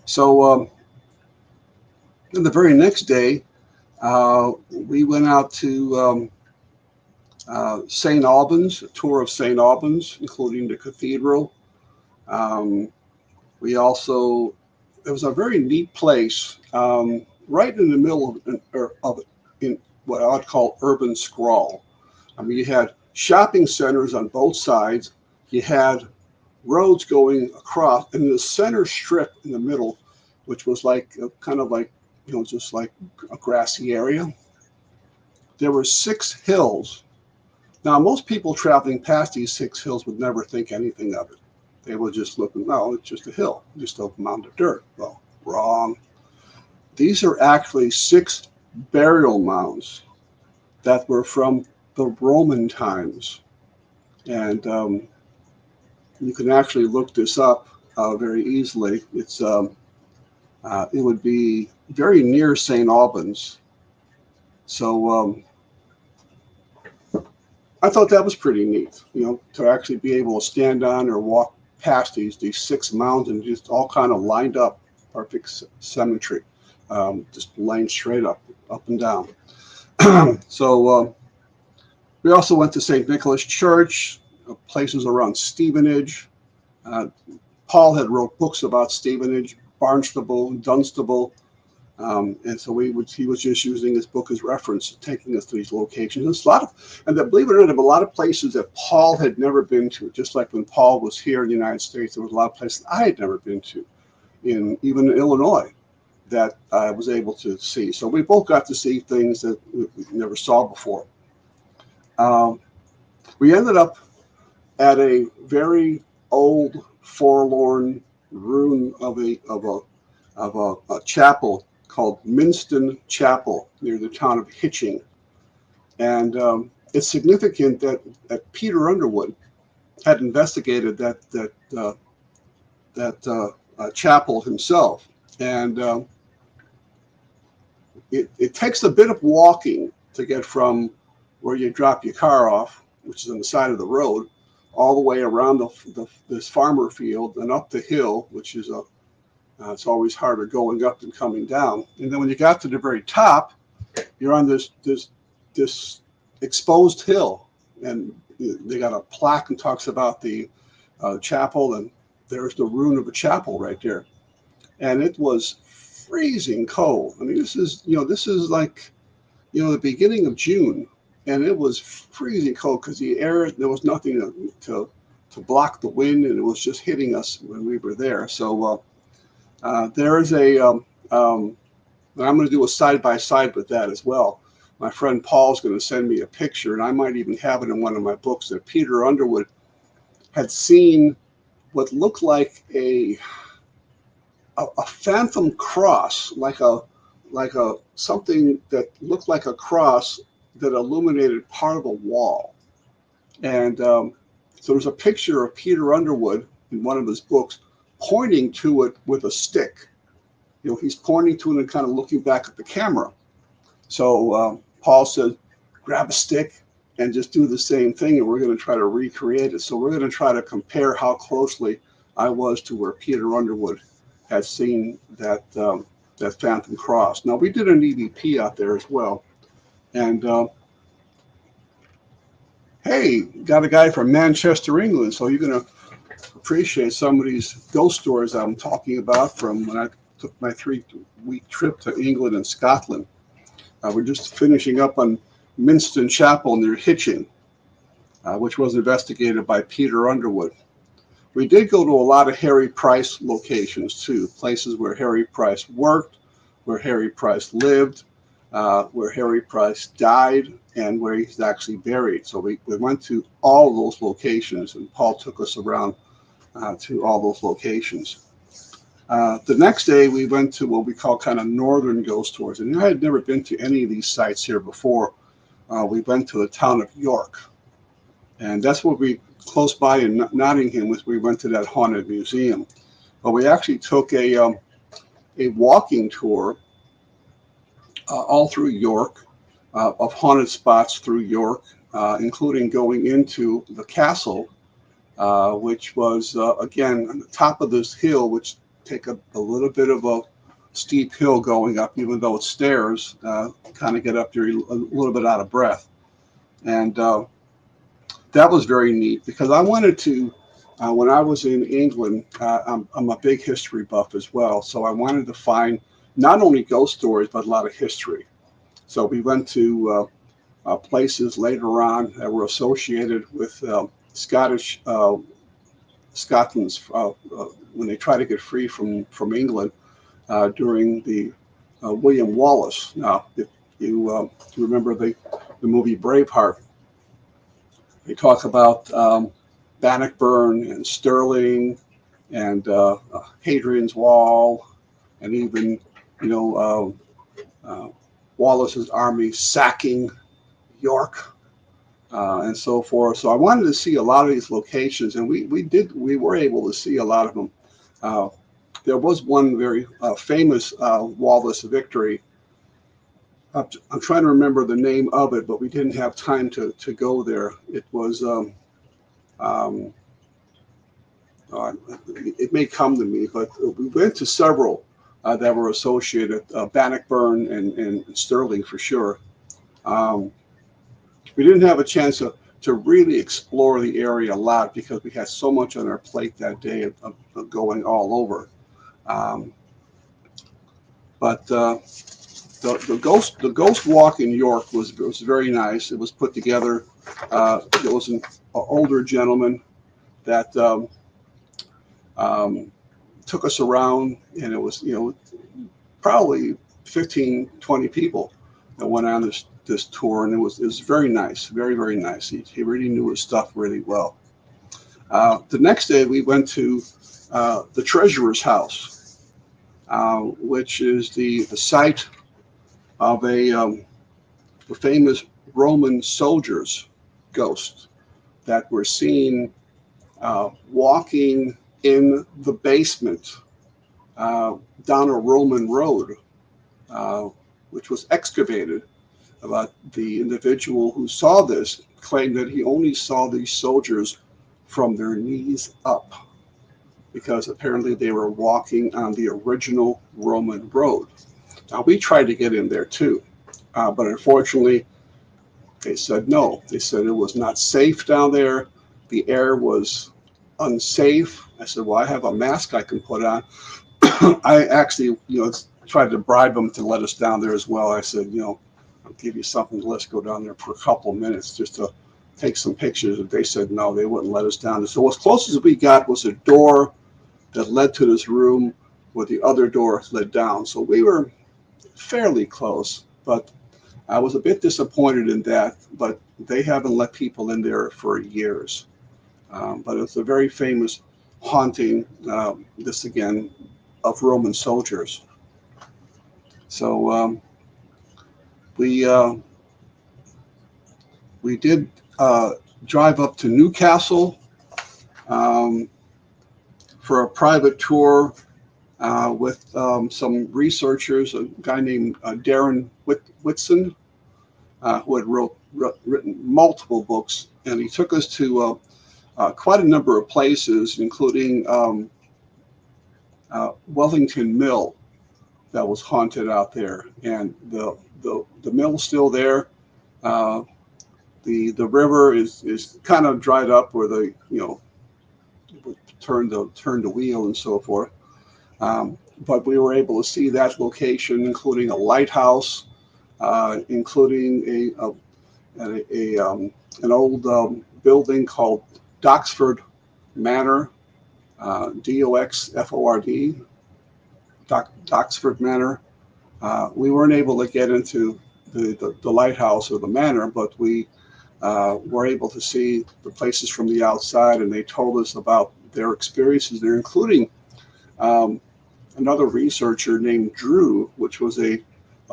So then the very next day, we went out to St. Albans, a tour of St. Albans, including the cathedral. We also, it was a very neat place, right in the middle of in what I'd call urban sprawl. I mean, you had shopping centers on both sides. You had roads going across, and the center strip in the middle, which was like kind of like just like a grassy area. There were 6 hills. Now, most people traveling past these 6 hills would never think anything of it. They would just look, no, it's just a hill, just a mound of dirt. Well, wrong. These are actually 6 burial mounds that were from the Roman times. And you can actually look this up very easily. It's it would be very near St. Albans. So I thought that was pretty neat, to actually be able to stand on or walk past these 6 mounds and just all kind of lined up, perfect symmetry, just laying straight up and down. So we also went to St. Nicholas Church, places around Stevenage. Paul had wrote books about Stevenage, Barnstable, Dunstable. And so he was just using his book as reference, taking us to these locations. There's a lot of, and believe it or not, there were a lot of places that Paul had never been to. Just like when Paul was here in the United States, there was a lot of places I had never been to, even in Illinois, that I was able to see. So we both got to see things that we never saw before. We ended up at a very old, forlorn ruin of a chapel called Minston Chapel near the town of Hitching. And it's significant that Peter Underwood had investigated that chapel himself. And it takes a bit of walking to get from where you drop your car off, which is on the side of the road, all the way around this farmer field and up the hill, which is it's always harder going up than coming down. And then when you got to the very top, you're on this exposed hill, and they got a plaque and talks about the chapel, and there's the ruin of a chapel right there. And it was freezing cold. I mean, this is like, the beginning of June, and it was freezing cold because the air, there was nothing to block the wind, and it was just hitting us when we were there. So there is and I'm going to do a side-by-side with that as well. My friend Paul's going to send me a picture, and I might even have it in one of my books, that Peter Underwood had seen what looked like a phantom cross, like a something that looked like a cross that illuminated part of a wall. And so there's a picture of Peter Underwood in one of his books pointing to it with a stick. He's pointing to it and kind of looking back at the camera. So Paul said, grab a stick and just do the same thing, and we're going to try to recreate it. So we're going to try to compare how closely I was to where Peter Underwood had seen that that Phantom Cross. Now, we did an EVP out there as well. And hey, got a guy from Manchester, England. So you're going to appreciate some of these ghost stories I'm talking about from when I took my 3-week trip to England and Scotland. We're just finishing up on Minston Chapel near Hitchin, which was investigated by Peter Underwood. We did go to a lot of Harry Price locations too, places where Harry Price worked, where Harry Price lived, where Harry Price died, and where he's actually buried. So we went to all those locations, and Paul took us around to all those locations. The next day, we went to what we call kind of northern ghost tours. And I had never been to any of these sites here before. We went to the town of York. And that's what we, close by in Nottingham, we went to that haunted museum. But we actually took a walking tour all through York, of haunted spots through York, including going into the castle, which was, again, on the top of this hill, which take a little bit of a steep hill going up, even though it's stairs, kind of get up there a little bit out of breath. And that was very neat because I wanted to, when I was in England, I'm a big history buff as well. So I wanted to find not only ghost stories, but a lot of history. So we went to places later on that were associated with Scotland's when they tried to get free from England during the William Wallace. Now, if you remember the movie Braveheart, they talk about Bannockburn and Stirling and Hadrian's Wall, and even Wallace's army sacking York. And so forth. So I wanted to see a lot of these locations, and we were able to see a lot of them. There was one very famous Wallace victory. I'm trying to remember the name of it, but we didn't have time to go there. It was it may come to me, but we went to several that were associated, Bannockburn and Stirling for sure. We didn't have a chance to really explore the area a lot because we had so much on our plate that day of going all over. But the ghost walk in York was very nice. It was put together. There was an older gentleman that took us around, and it was probably 15, 20 people that went on this tour, and it was very nice, very, very nice. He really knew his stuff really well. The next day we went to the treasurer's house, which is the site of a famous Roman soldier's ghost that were seen walking in the basement down a Roman road, which was excavated. About the individual who saw this claimed that he only saw these soldiers from their knees up, because apparently they were walking on the original Roman road. Now, we tried to get in there too, but unfortunately, they said no. They said it was not safe down there. The air was unsafe. I said, well, I have a mask I can put on. I actually, tried to bribe them to let us down there as well. I said, I'll give you something. Let's go down there for a couple of minutes just to take some pictures. And they said no, they wouldn't let us down. So as close as we got was a door that led to this room where the other door led down. So we were fairly close, but I was a bit disappointed in that. But they haven't let people in there for years. But it's a very famous haunting, this again, of Roman soldiers. So we did drive up to Newcastle for a private tour with some researchers, a guy named Darren Whitson, who had written multiple books, and he took us to quite a number of places, including Wellington Mill, that was haunted out there, and the mill's still there. Uh, the river is kind of dried up where the turn the wheel and so forth. But we were able to see that location, including a lighthouse, including an old building called Doxford Manor, Doxford, Doxford Manor. We weren't able to get into the lighthouse or the manor, but we were able to see the places from the outside, and they told us about their experiences there, including another researcher named Drew, which was a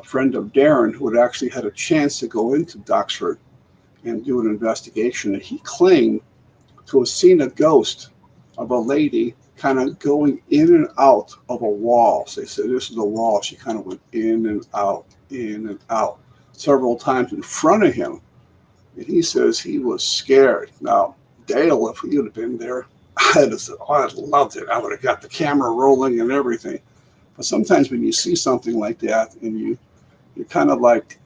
friend of Darren, who had actually had a chance to go into Doxford and do an investigation. And he claimed to have seen a ghost of a lady kind of going in and out of a wall. So they said, this is a wall. She kind of went in and out several times in front of him. And he says he was scared. Now, Dale, if he would have been there, I'd have said, oh, I'd loved it. I would have got the camera rolling and everything. But sometimes when you see something like that and you kind of like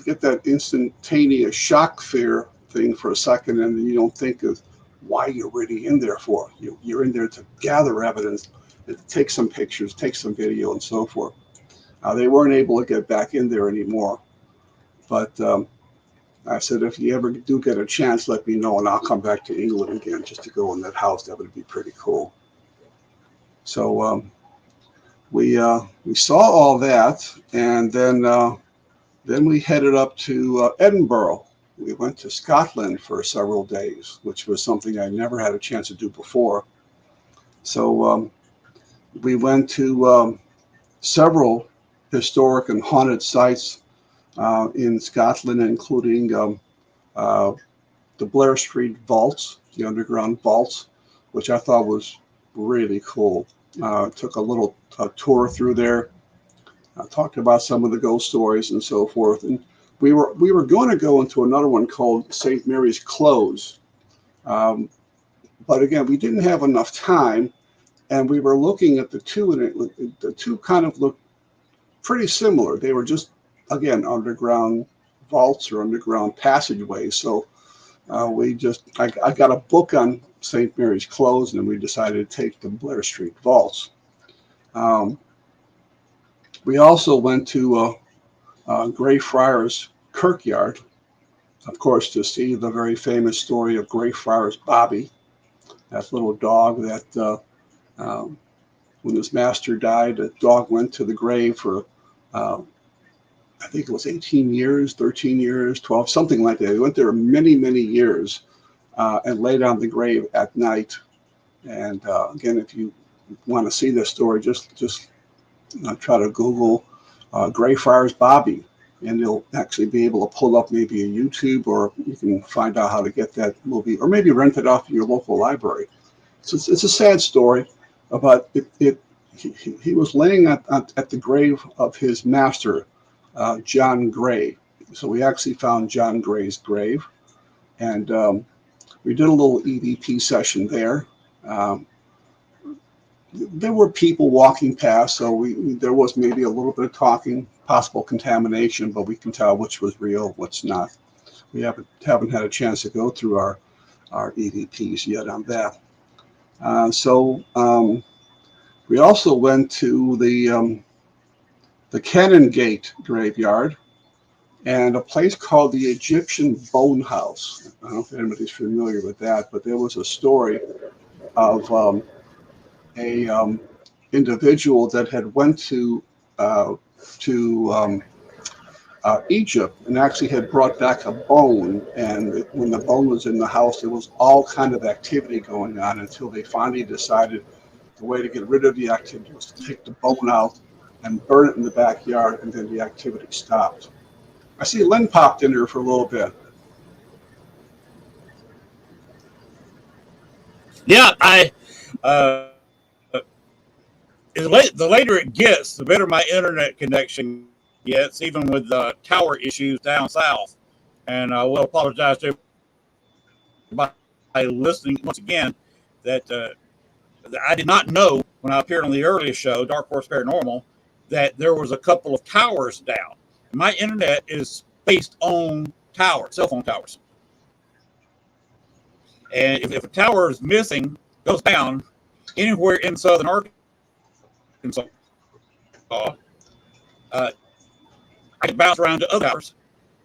get that instantaneous shock fear thing for a second, and then you don't think of why you're really in there for. You're in there to gather evidence, take some pictures, take some video, and so forth. They weren't able to get back in there anymore. But I said, if you ever do get a chance, let me know, and I'll come back to England again just to go in that house. That would be pretty cool. So we saw all that, and then we headed up to Edinburgh. We went to Scotland for several days, which was something I never had a chance to do before. So we went to several historic and haunted sites in Scotland, including the Blair Street vaults, the underground vaults, which I thought was really cool. Took a little tour through there. Talked about some of the ghost stories and so forth. And we were going to go into another one called St. Mary's Close. But again, we didn't have enough time, and we were looking at the two, and the two kind of looked pretty similar. They were just, again, underground vaults or underground passageways. So I got a book on St. Mary's Close, and we decided to take the Blair Street vaults. We also went to Greyfriars Kirkyard, of course, to see the very famous story of Greyfriars Bobby, that little dog that when his master died, the dog went to the grave for, I think it was 18 years, 13 years, 12, something like that. He went there many, many years and laid on the grave at night. And again, if you want to see this story, just try to Google Greyfriars Bobby, and you'll actually be able to pull up maybe a YouTube, or you can find out how to get that movie, or maybe rent it off your local library. So it's a sad story, but he was laying at the grave of his master, John Gray. So we actually found John Gray's grave, and we did a little EVP session there. There were people walking past, so there was maybe a little bit of talking, possible contamination, but we can tell which was real, what's not. We haven't had a chance to go through our EVPs yet on that. So we also went to the Canongate graveyard and a place called the Egyptian Bone House. I don't know if anybody's familiar with that, but there was a story of a individual that had went to Egypt and actually had brought back a bone. And when the bone was in the house, there was all kind of activity going on until they finally decided the way to get rid of the activity was to take the bone out and burn it in the backyard, and then the activity stopped. I see Lynn popped in here for a little bit. Yeah, the later it gets, the better my internet connection gets, even with the tower issues down south. And I will apologize to everybody listening once again that I did not know when I appeared on the earliest show, Dark Horse Paranormal, that there was a couple of towers down. My internet is based on towers, cell phone towers. And if a tower is missing, goes down anywhere in southern Arkansas, I can bounce around to other towers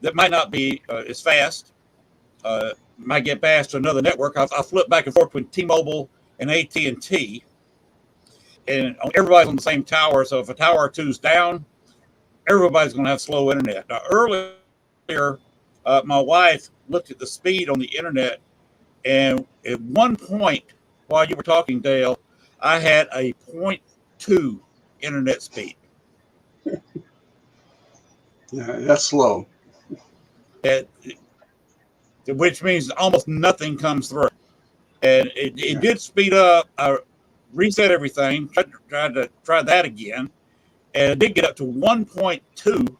that might not be as fast, might get passed to another network. I flip back and forth between T-Mobile and AT&T, and everybody's on the same tower. So if a tower or two's down, everybody's going to have slow internet. Now, earlier, my wife looked at the speed on the internet, and at one point, while you were talking, Dale, I had a 0.2 internet speed. Yeah, that's slow. Which means almost nothing comes through. And it Yeah. did speed up. I reset everything, tried to try that again, and it did get up to 1.2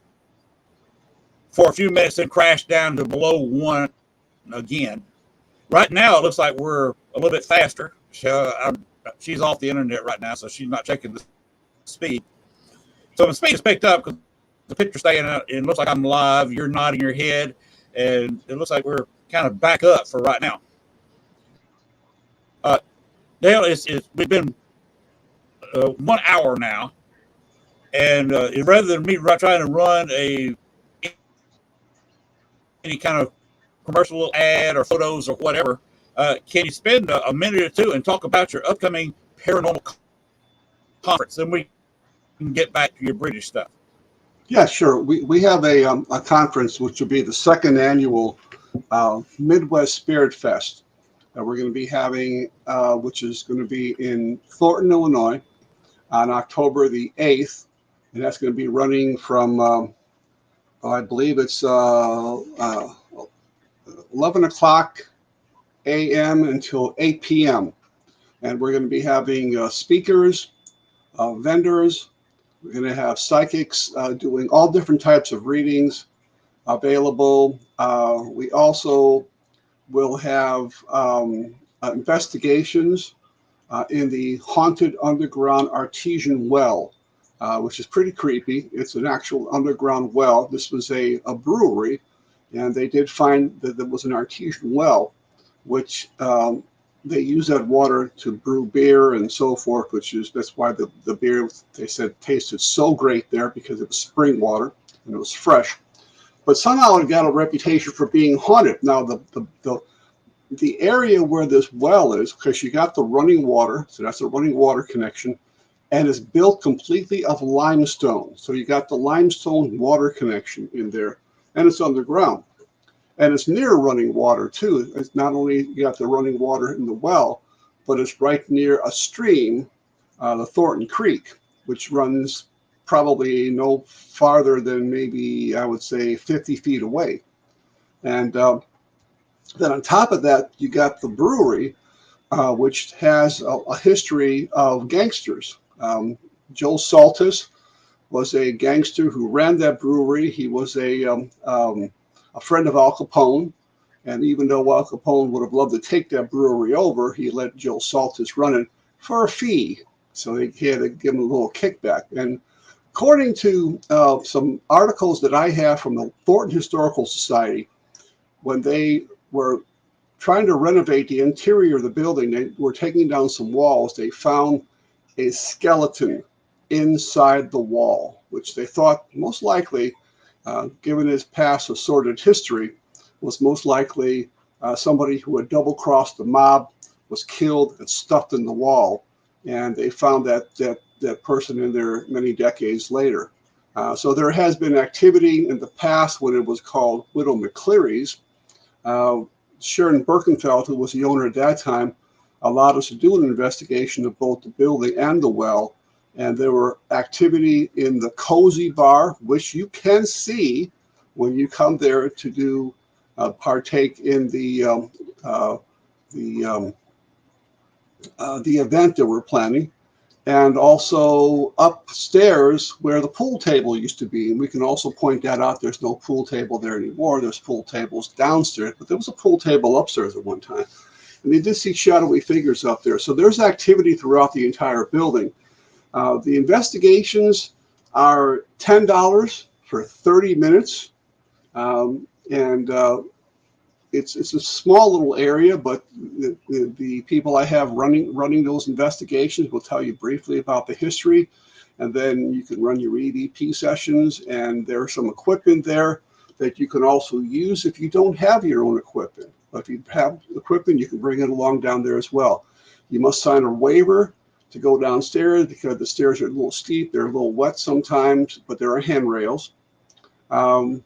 for a few minutes, and crashed down to below 1 again. Right now, it looks like we're a little bit faster. She's off the internet right now, so she's not checking the speed. So the speed is picked up because the picture's staying out, and it looks like I'm live. You're nodding your head, and it looks like we're kind of back up for right now. Dale, we've been 1 hour now, and rather than me trying to run any kind of commercial ad or photos or whatever, can you spend a minute or two and talk about your upcoming paranormal conference? Then we can get back to your British stuff. Yeah, sure. We have a conference which will be the second annual Midwest Spirit Fest that we're going to be having, which is going to be in Thornton, Illinois, on October the 8th, and that's going to be running from I believe it's 11 o'clock a.m. until 8 p.m. And we're going to be having speakers, vendors. We're going to have psychics doing all different types of readings available. We also will have investigations in the haunted underground artesian well, which is pretty creepy. It's an actual underground well. This was a brewery, and they did find that there was an artesian well, which they use that water to brew beer and so forth, that's why the beer, they said, tasted so great there, because it was spring water and it was fresh. But somehow it got a reputation for being haunted. Now the area where this well is, because you got the running water, so that's a running water connection, and it's built completely of limestone. So you got the limestone water connection in there, and it's underground. And it's near running water too. It's not only you got the running water in the well, but it's right near a stream, the Thornton Creek, which runs probably no farther than maybe, I would say, 50 feet away. And then on top of that, you got the brewery, which has a history of gangsters. Joe Saltis was a gangster who ran that brewery. He was a friend of Al Capone, and even though Al Capone would have loved to take that brewery over, he let Joe Saltis run it for a fee. So he had to give him a little kickback. And according to some articles that I have from the Thornton Historical Society, when they were trying to renovate the interior of the building, they were taking down some walls. They found a skeleton inside the wall, which they thought most likely, given his past of sordid history, was most likely somebody who had double-crossed the mob, was killed and stuffed in the wall. And they found that person in there many decades later. So there has been activity in the past when it was called Widow McCleary's. Sharon Birkenfeld, who was the owner at that time, allowed us to do an investigation of both the building and the well. And there were activity in the Cozy Bar, which you can see when you come there to do partake in the event that we're planning, and also upstairs where the pool table used to be. And we can also point that out. There's no pool table there anymore. There's pool tables downstairs, but there was a pool table upstairs at one time. And they did see shadowy figures up there. So there's activity throughout the entire building. The investigations, are $10 for 30 minutes. And it's a small little area, but the people I have running those investigations will tell you briefly about the history, and then you can run your EVP sessions, and there's some equipment there that you can also use if you don't have your own equipment. But if you have equipment, you can bring it along down there as well. You must sign a waiver to go downstairs because the stairs are a little steep. They're a little wet sometimes, but there are handrails.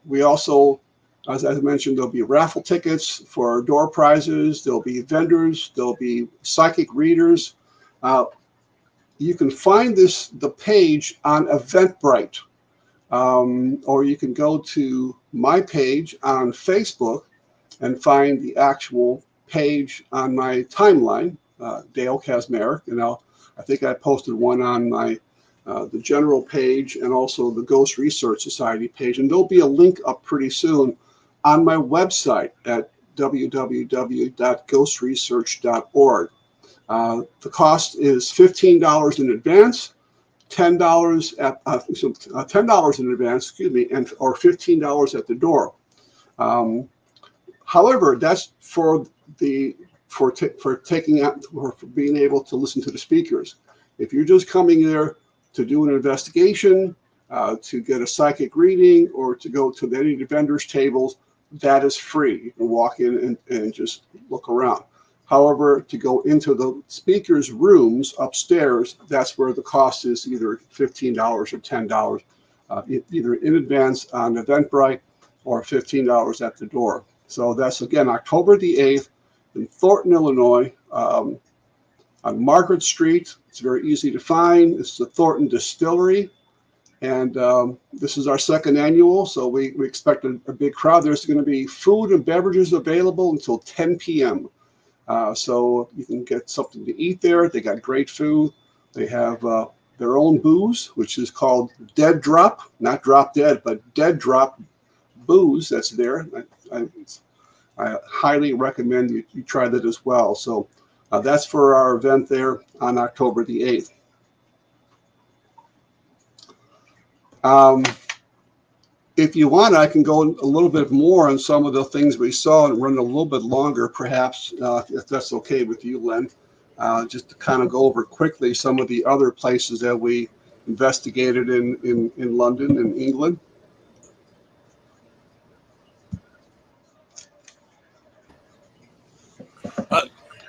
We also, as I mentioned, there'll be raffle tickets for door prizes. There'll be vendors. There'll be psychic readers. You can find the page on Eventbrite, or you can go to my page on Facebook and find the actual page on my timeline, Dale Kaczmarek. And I think I posted one on my the general page and also the Ghost Research Society page. And there'll be a link up pretty soon on my website at www.ghostresearch.org. The cost is $15 in advance, $10 at $10 in advance, excuse me, or $15 at the door. However, that's for being able to listen to the speakers. If you're just coming there to do an investigation, to get a psychic reading, or to go to any of the vendors' tables, that is free. You can walk in and just look around. However, to go into the speakers' rooms upstairs, that's where the cost is either $15 or $10, either in advance on Eventbrite or $15 at the door. So that's, again, October the 8th in Thornton, Illinois, on Margaret Street. It's very easy to find. It's the Thornton Distillery. And this is our second annual, so we expect a big crowd. There's going to be food and beverages available until 10 p.m. So you can get something to eat there. They got great food. They have their own booze, which is called Dead Drop, not Drop Dead, but Dead Drop booze that's there. I highly recommend you try that as well. So that's for our event there on October the 8th. If you want, I can go a little bit more on some of the things we saw and run a little bit longer, perhaps, if that's okay with you, Len, just to kind of go over quickly some of the other places that we investigated in London and England.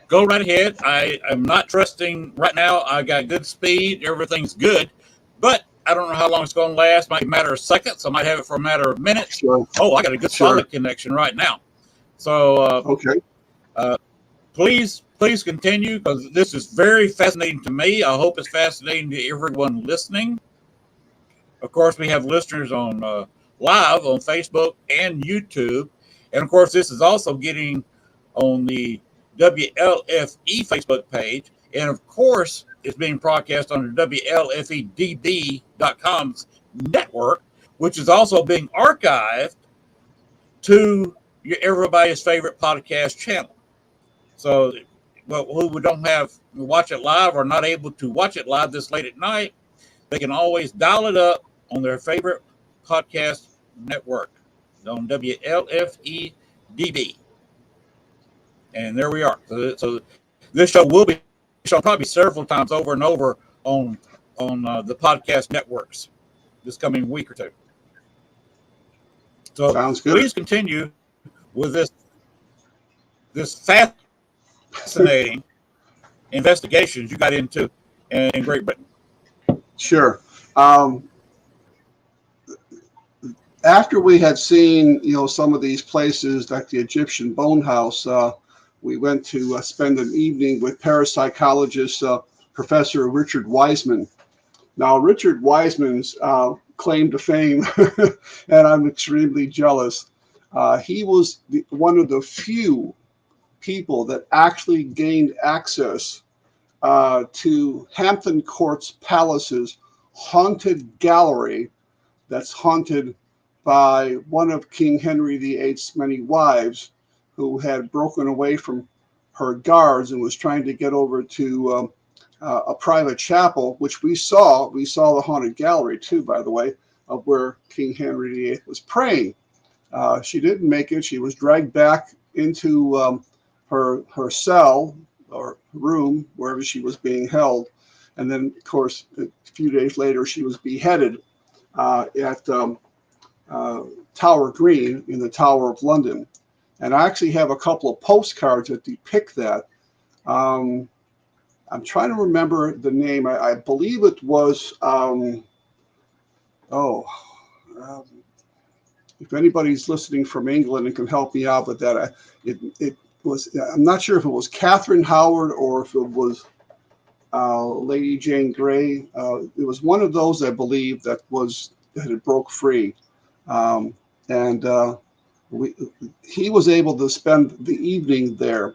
Go right ahead. I am not trusting right now. I got good speed. Everything's good, but I don't know how long it's going to last. Might be a matter of seconds. I might have it for a matter of minutes. Sure. Oh, I got a good solid connection right now. So okay. Please continue, because this is very fascinating to me. I hope it's fascinating to everyone listening. Of course, we have listeners on live on Facebook and YouTube, and of course, this is also getting on the WLFE Facebook page, and of course, it's being broadcast on the WLFEDB.com's network, which is also being archived to everybody's favorite podcast channel. So, who don't have watch it live or not able to watch it live this late at night, they can always dial it up on their favorite podcast network on WLFEDB. And there we are. So this show will be shown probably several times over and over on the podcast networks this coming week or two. So sounds good. Please continue with this fascinating investigations you got into in Great Britain. Sure. After we had seen, some of these places like the Egyptian Bone House, we went to spend an evening with parapsychologist Professor Richard Wiseman. Now, Richard Wiseman's claim to fame, and I'm extremely jealous. He was one of the few people that actually gained access to Hampton Court's Palace's haunted gallery that's haunted by one of King Henry VIII's many wives, who had broken away from her guards and was trying to get over to a private chapel, which we saw. We saw the haunted gallery too, by the way, of where King Henry VIII was praying. She didn't make it. She was dragged back into her cell or room, wherever she was being held. And then, of course, a few days later, she was beheaded at Tower Green in the Tower of London. And I actually have a couple of postcards that depict that. I'm trying to remember the name. I believe it was, if anybody's listening from England and can help me out with that, it was, I'm not sure if it was Catherine Howard or if it was Lady Jane Grey. It was one of those, I believe, that had broke free. He was able to spend the evening there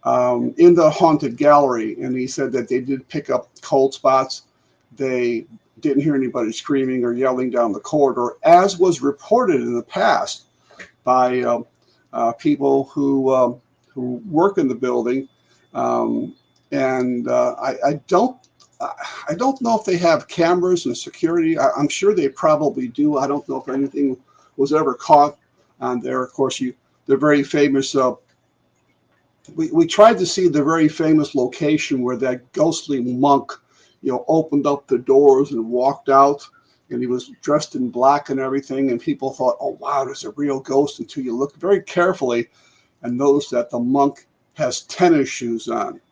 in the haunted gallery, and he said that they did pick up cold spots. They didn't hear anybody screaming or yelling down the corridor, as was reported in the past by people who work in the building. I don't know if they have cameras and security. I'm sure they probably do. I don't know if anything was ever caught on there. Of course, they're very famous. We tried to see the very famous location where that ghostly monk, opened up the doors and walked out, and he was dressed in black and everything. And people thought, oh, wow, there's a real ghost, until you look very carefully and notice that the monk has tennis shoes on.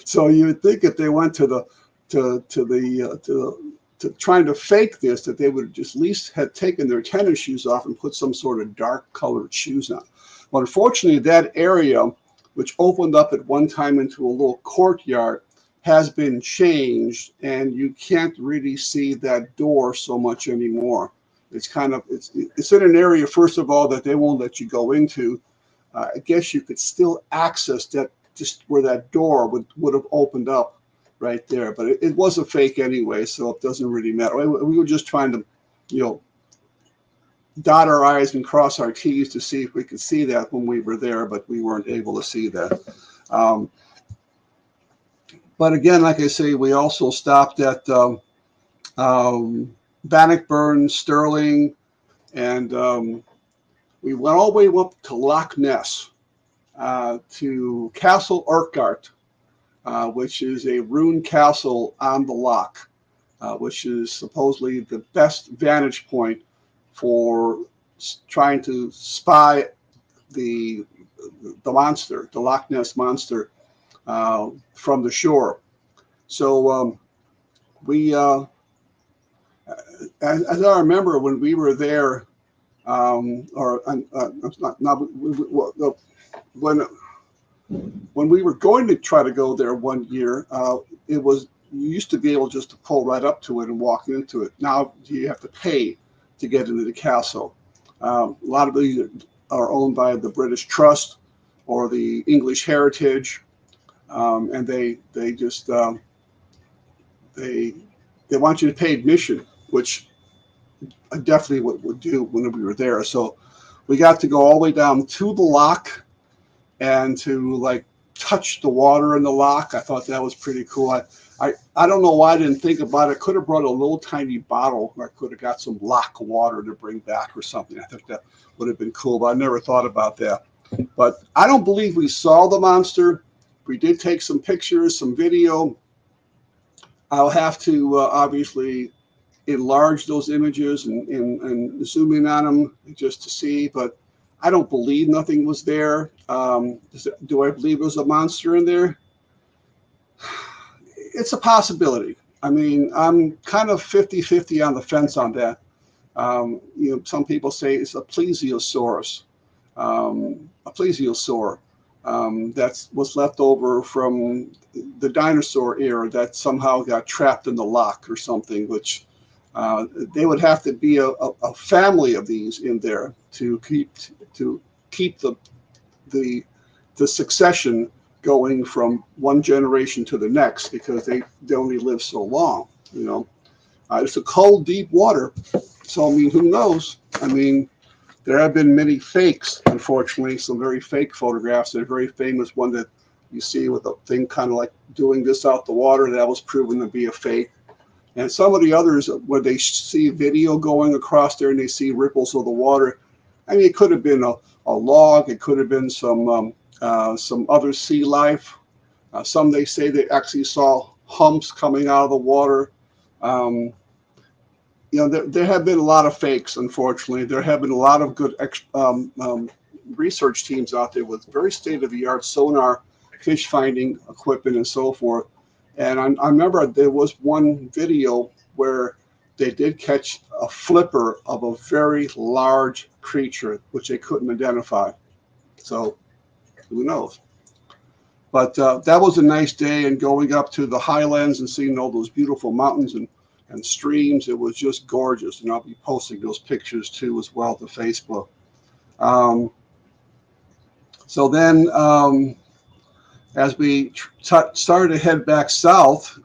So you would think if they went to trying to fake this, that they would just at least have taken their tennis shoes off and put some sort of dark colored shoes on. But unfortunately, that area, which opened up at one time into a little courtyard, has been changed, and you can't really see that door so much anymore. It's in an area, first of all, that they won't let you go into. I guess you could still access that, just where that door would have opened up right there. But it was a fake anyway, so it doesn't really matter. We were just trying to, dot our I's and cross our T's to see if we could see that when we were there, but we weren't able to see that. But again, like I say, we also stopped at Bannockburn, Stirling, and we went all the way up to Loch Ness, to Castle Urquhart, which is a ruined castle on the loch, which is supposedly the best vantage point for trying to spy the monster, the Loch Ness monster, from the shore. So we, as I remember, when we were there, when we were going to try to go there one year, you used to be able just to pull right up to it and walk into it. Now you have to pay to get into the castle. A lot of these are owned by the British Trust or the English Heritage, and they want you to pay admission, which I definitely would do when we were there. So we got to go all the way down to the loch and to touch the water in the loch. I thought that was pretty cool. I don't know why I didn't think about it. I could have brought a little tiny bottle, or I could have got some loch water to bring back or something. I think that would have been cool, but I never thought about that. But I don't believe we saw the monster. We did take some pictures, some video. I'll have to obviously enlarge those images and zoom in on them just to see, but I don't believe nothing was there. Do I believe there was a monster in there? It's a possibility. I mean, I'm kind of 50-50 on the fence on that. Some people say it's a plesiosaur, that was left over from the dinosaur era that somehow got trapped in the loch or something, which they would have to be a family of these in there to keep the succession going from one generation to the next, because they only live so long. It's a cold, deep water, so I mean, who knows? I mean, there have been many fakes, unfortunately, some very fake photographs. There's a very famous one that You see with a thing kind of like doing this out the water, that was proven to be a fake. And some of the others, where they see video going across there and they see ripples of the water, I mean, it could have been a log, it could have been some other sea life. Some they say they actually saw humps coming out of the water. There have been a lot of fakes, unfortunately. There have been a lot of good research teams out there with very state-of-the-art sonar, fish finding equipment, and so forth. And I remember there was one video where they did catch a flipper of a very large creature, which they couldn't identify. So who knows? But that was a nice day, and going up to the highlands and seeing all those beautiful mountains and streams, it was just gorgeous. And I'll be posting those pictures too as well to Facebook. So then as we started to head back south,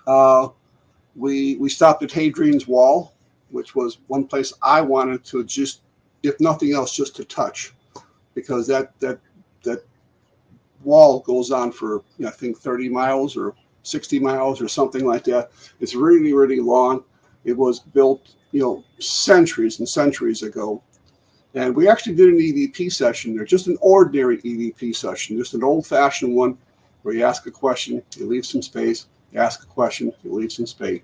we stopped at Hadrian's Wall, which was one place I wanted to just, if nothing else, just to touch, because that wall goes on for, I think, 30 miles or 60 miles or something like that. It's really, really long. It was built, centuries and centuries ago. And we actually did an EVP session there, just an ordinary EVP session, just an old-fashioned one where you ask a question, you leave some space, you ask a question, you leave some space.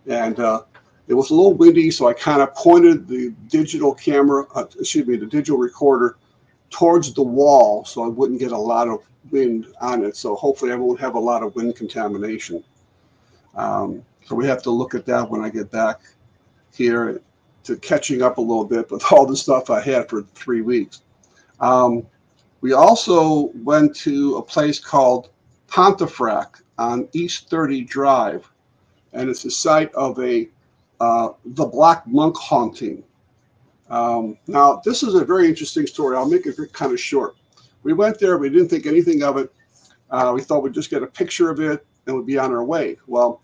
And it was a little windy, so I kind of pointed the digital camera, the digital recorder towards the wall so I wouldn't get a lot of wind on it. So hopefully I won't have a lot of wind contamination. So we have to look at that when I get back here, to catching up a little bit with all the stuff I had for 3 weeks. We also went to a place called Pontefract on East 30 Drive, and it's the site of the Black Monk haunting. Now, this is a very interesting story. I'll make it kind of short. We went there. We didn't think anything of it. We thought we'd just get a picture of it and we'd be on our way. Well,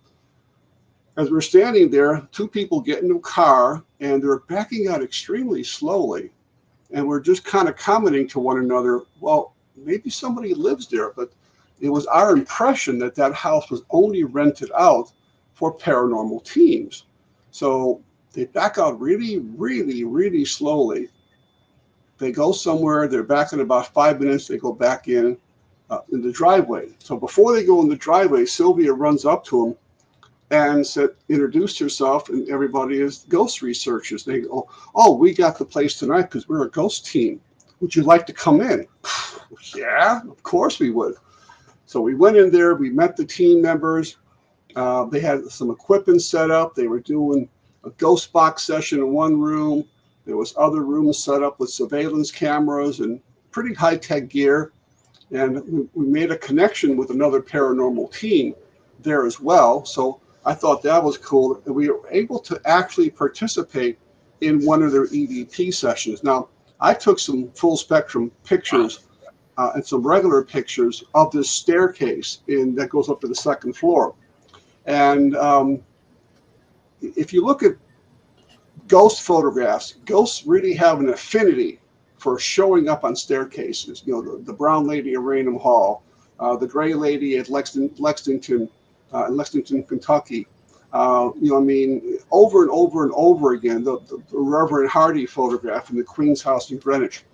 as we're standing there, two people get in a car and they're backing out extremely slowly. And we're just kind of commenting to one another, well, maybe somebody lives there. But it was our impression that that house was only rented out for paranormal teams. So they back out really, really, really slowly. They go somewhere. They're back in about 5 minutes. They go back in the driveway. So before they go in the driveway, Sylvia runs up to them and introduced herself, and everybody is ghost researchers. They go, oh, we got the place tonight because we're a ghost team. Would you like to come in? Yeah, of course we would. So we went in there. We met the team members. They had some equipment set up. They were doing a ghost box session in one room. There was other rooms set up with surveillance cameras and pretty high-tech gear. And we made a connection with another paranormal team there as well. So I thought that was cool. And we were able to actually participate in one of their EVP sessions. Now, I took some full spectrum pictures and some regular pictures of this staircase that goes up to the second floor. And if you look at ghost photographs, ghosts really have an affinity for showing up on staircases. The brown lady at Raynham Hall, the gray lady at Lexington, Kentucky. Over and over and over again, the Reverend Hardy photograph in the Queen's House in Greenwich.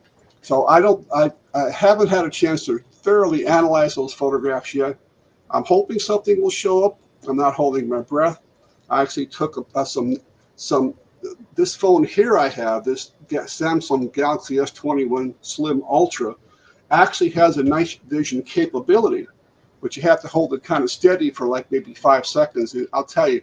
So I haven't had a chance to thoroughly analyze those photographs yet. I'm hoping something will show up. I'm not holding my breath. I actually took some. This phone here I have, this Samsung Galaxy S21 Slim Ultra, actually has a night vision capability, but you have to hold it kind of steady for like maybe 5 seconds. And I'll tell you,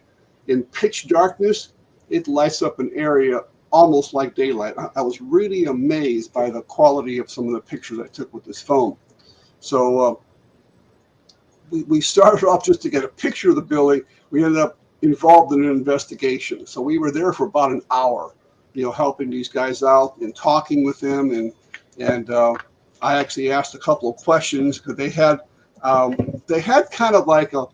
in pitch darkness, it lights up an area almost like daylight. I was really amazed by the quality of some of the pictures I took with this phone. So we started off just to get a picture of the building. We ended up involved in an investigation. So we were there for about an hour, helping these guys out and talking with them. And I actually asked a couple of questions because they had kind of like a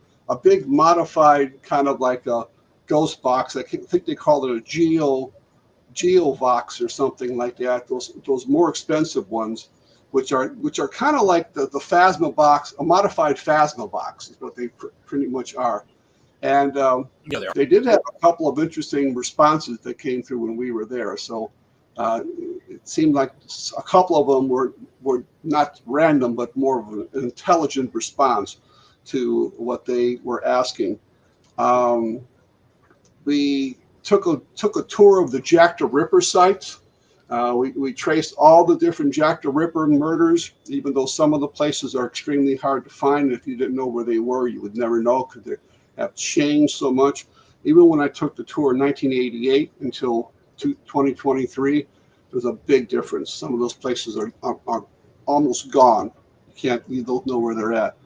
big modified kind of like a ghost box. I think they called it a Geovox or something like that. Those more expensive ones, which are kind of like the Phasma box, a modified Phasma box is what they pretty much are. And Yeah, they are. they did have a couple of interesting responses that came through when we were there. So it seemed like a couple of them were not random, but more of an intelligent response to what they were asking. We took a tour of the Jack the Ripper sites. We traced all the different Jack the Ripper murders, even though some of the places are extremely hard to find. If you didn't know where they were, you would never know because they have changed so much. Even when I took the tour in 1988 until 2023, there's a big difference. Some of those places are almost gone. You don't know where they're at.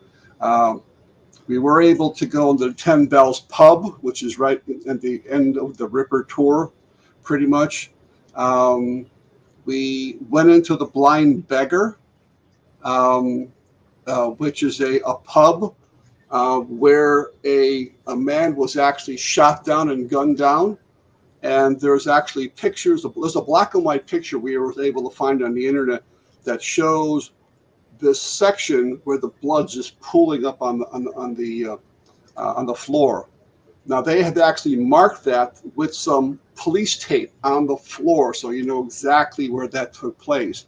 We were able to go into the 10 Bells pub, which is right at the end of the Ripper tour, pretty much. We went into the Blind Beggar, which is a pub where a man was actually shot down and gunned down. And there's actually pictures. There's a black and white picture we were able to find on the internet that shows this section where the blood's just pooling up on the floor. Now they had actually marked that with some police tape on the floor, so you know exactly where that took place.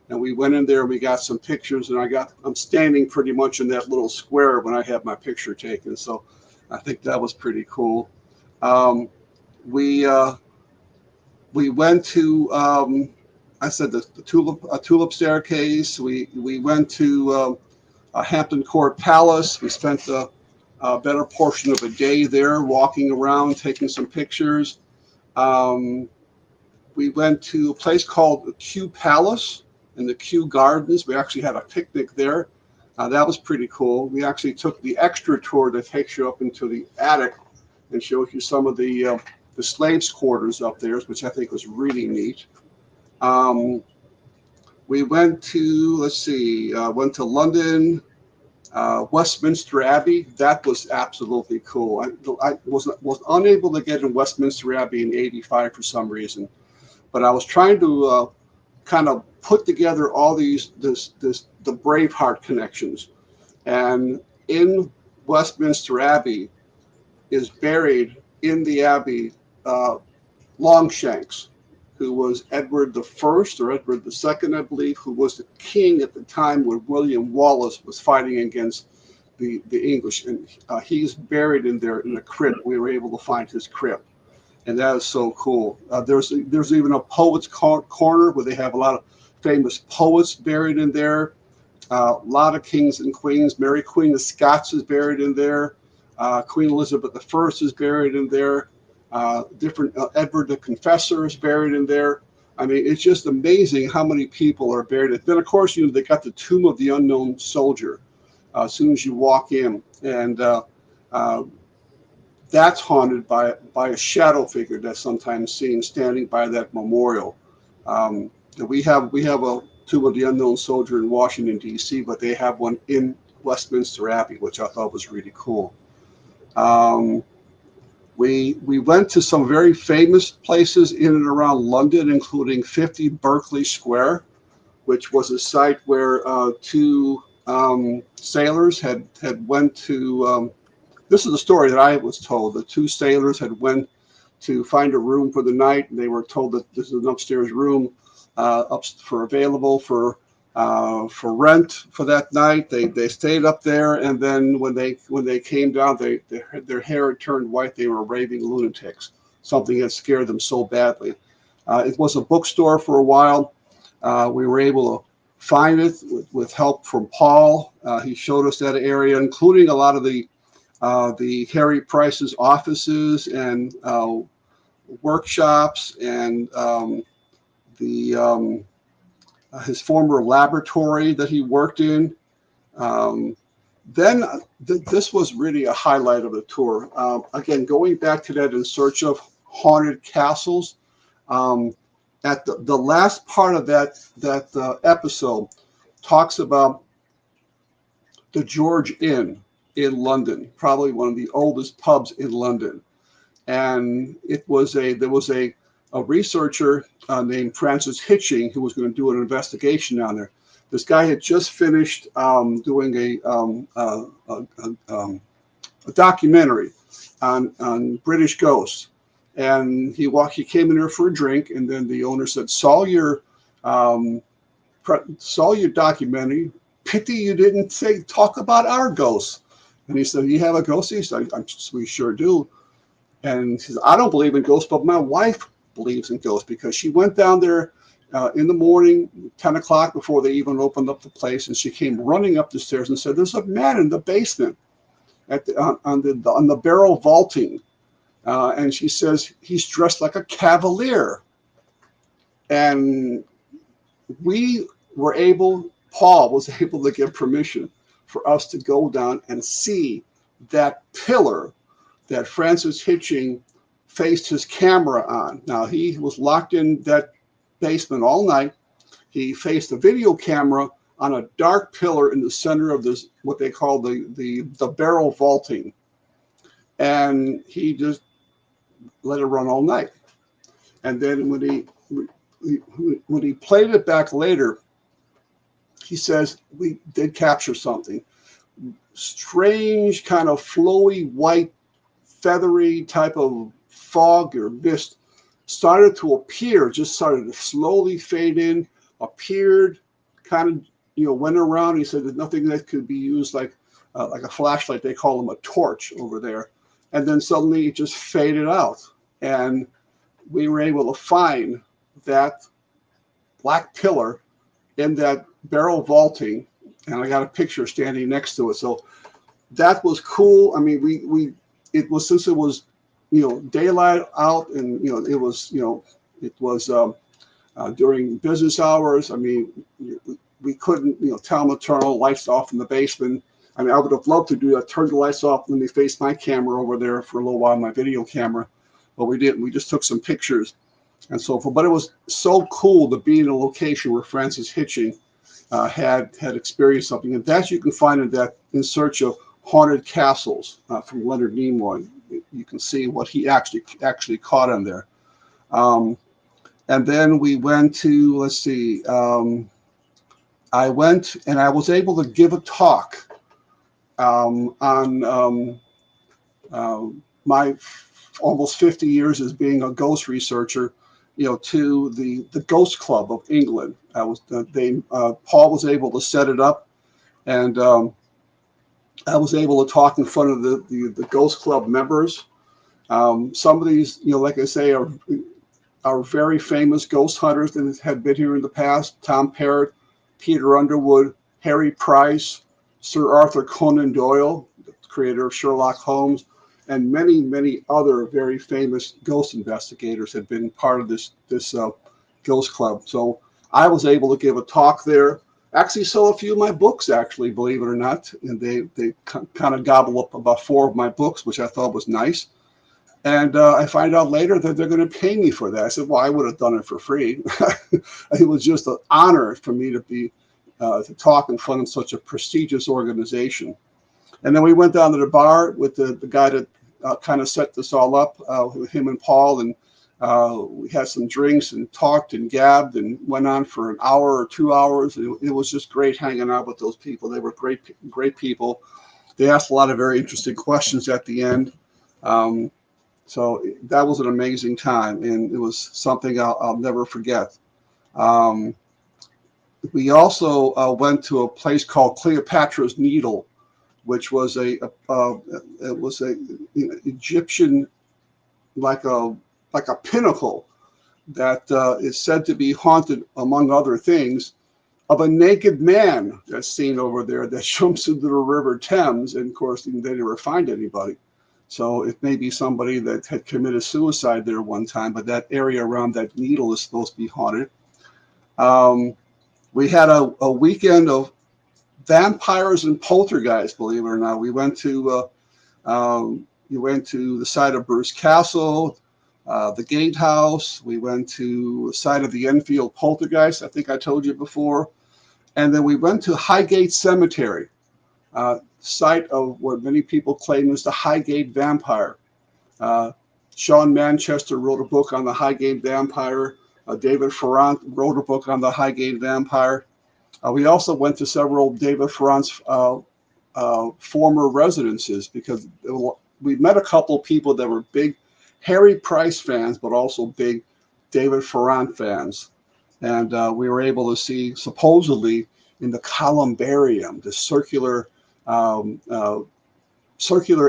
And we went in there and we got some pictures, and I'm standing pretty much in that little square when I had my picture taken. So I think that was pretty cool. We went to I said the tulip staircase. We went to Hampton Court Palace. We spent a better portion of a day there, walking around, taking some pictures. We went to a place called the Kew Palace and the Kew Gardens. We actually had a picnic there. That was pretty cool. We actually took the extra tour that takes you up into the attic and shows you some of the slaves' quarters up there, which I think was really neat. We went to, went to London, Westminster Abbey. That was absolutely cool. I was unable to get in Westminster Abbey in '85 for some reason, but I was trying to kind of put together all the Braveheart connections. And in Westminster Abbey is buried in the Abbey Longshanks, who was Edward the First or Edward the Second, I believe, who was the king at the time when William Wallace was fighting against the English. And he's buried in there in the crypt. We were able to find his crypt. And that is so cool. There's even a poet's corner where they have a lot of famous poets buried in there. A lot of kings and queens. Mary Queen of Scots is buried in there. Queen Elizabeth I is buried in there. Different Edward the Confessor is buried in there. I mean, it's just amazing how many people are buried. Then, of course, they got the Tomb of the Unknown Soldier as soon as you walk in, and that's haunted by a shadow figure that's sometimes seen standing by that memorial. We have a Tomb of the Unknown Soldier in Washington, D.C., but they have one in Westminster Abbey, which I thought was really cool. We went to some very famous places in and around London, including 50 Berkeley Square, which was a site where two sailors had went to. This is the story that I was told. The two sailors had went to find a room for the night, and they were told that this is an upstairs room available for rent for that night. They stayed up there, and then when they came down, their hair had turned white. They were raving lunatics. Something had scared them so badly. It was a bookstore for a while. We were able to find it with help from Paul. He showed us that area, including a lot of the Harry Price's offices and workshops and his former laboratory that he worked in. This was really a highlight of the tour. Again, going back to that In Search of Haunted Castles, at the last part of that episode talks about the George Inn in London, probably one of the oldest pubs in London. And there was a researcher named Francis Hitching who was going to do an investigation on there. This guy had just finished doing a documentary on British ghosts, and he came in there for a drink, and then the owner said, "Saw your documentary. Pity you didn't talk about our ghosts." And he said, "You have a ghost?" He said, "We sure do." And he says, "I don't believe in ghosts, but my wife believes in ghosts because she went down there in the morning, 10 o'clock, before they even opened up the place, and she came running up the stairs and said, 'There's a man in the basement on the barrel vaulting.' And she says, 'He's dressed like a cavalier.'" And Paul was able to get permission for us to go down and see that pillar that Francis Hitching faced his camera on. Now, he was locked in that basement all night. He faced a video camera on a dark pillar in the center of this, what they call the barrel vaulting. And he just let it run all night. And then when he played it back later, he says, "We did capture something. Strange, kind of flowy, white, feathery type of fog or mist started to appear, just started to slowly fade in, appeared, kind of, went around." He said there's nothing that could be used like a flashlight. They call them a torch over there. And then suddenly it just faded out. And we were able to find that black pillar in that barrel vaulting, and I got a picture standing next to it. So that was cool. I mean, it was, since it was, daylight out, and it was during business hours. I mean, we couldn't, tell them to turn all the lights off in the basement. I mean, I would have loved to do that, turn the lights off, and then they face my camera over there for a little while, my video camera, but we didn't. We just took some pictures and so forth. But it was so cool to be in a location where Francis Hitching had experienced something, and that you can find in that In Search of Haunted Castles from Leonard Nimoy. You can see what he actually caught on there. And then we went to, let's see, I went and I was able to give a talk on my almost 50 years as being a ghost researcher, to the Ghost Club of England. Paul was able to set it up, and I was able to talk in front of the Ghost Club members. Some of these, like I say, are very famous ghost hunters that had been here in the past: Tom Parrott, Peter Underwood, Harry Price, Sir Arthur Conan Doyle, the creator of Sherlock Holmes, and many, many other very famous ghost investigators had been part of this Ghost Club. So I was able to give a talk there. Actually sold a few of my books, actually, believe it or not. And they kind of gobble up about 4 of my books, which I thought was nice. And I find out later that they're going to pay me for that. I said, well, I would have done it for free. It was just an honor for me to be to talk in front of such a prestigious organization. And then we went down to the bar with the guy that kind of set this all up, with him and Paul, and we had some drinks and talked and gabbed and went on for an hour or 2 hours. It was just great hanging out with those people. They were great people. They asked a lot of very interesting questions at the end. So that was an amazing time, and it was something I'll never forget. We also went to a place called Cleopatra's Needle, which was a Egyptian, like a pinnacle that is said to be haunted, among other things, of a naked man that's seen over there that jumps into the River Thames, and of course they never find anybody. So it may be somebody that had committed suicide there one time, but that area around that needle is supposed to be haunted. We had a weekend of vampires and poltergeists, believe it or not. We went to the site of Bruce Castle, the Gatehouse. We went to the site of the Enfield Poltergeist, I think I told you before. And then we went to Highgate Cemetery, site of what many people claim is the Highgate Vampire. Sean Manchester wrote a book on the Highgate Vampire. David Ferrant wrote a book on the Highgate Vampire. We also went to several David Ferrant's former residences, because we met a couple of people that were big Harry Price fans, but also big David Ferrant fans. And we were able to see, supposedly, in the columbarium, the circular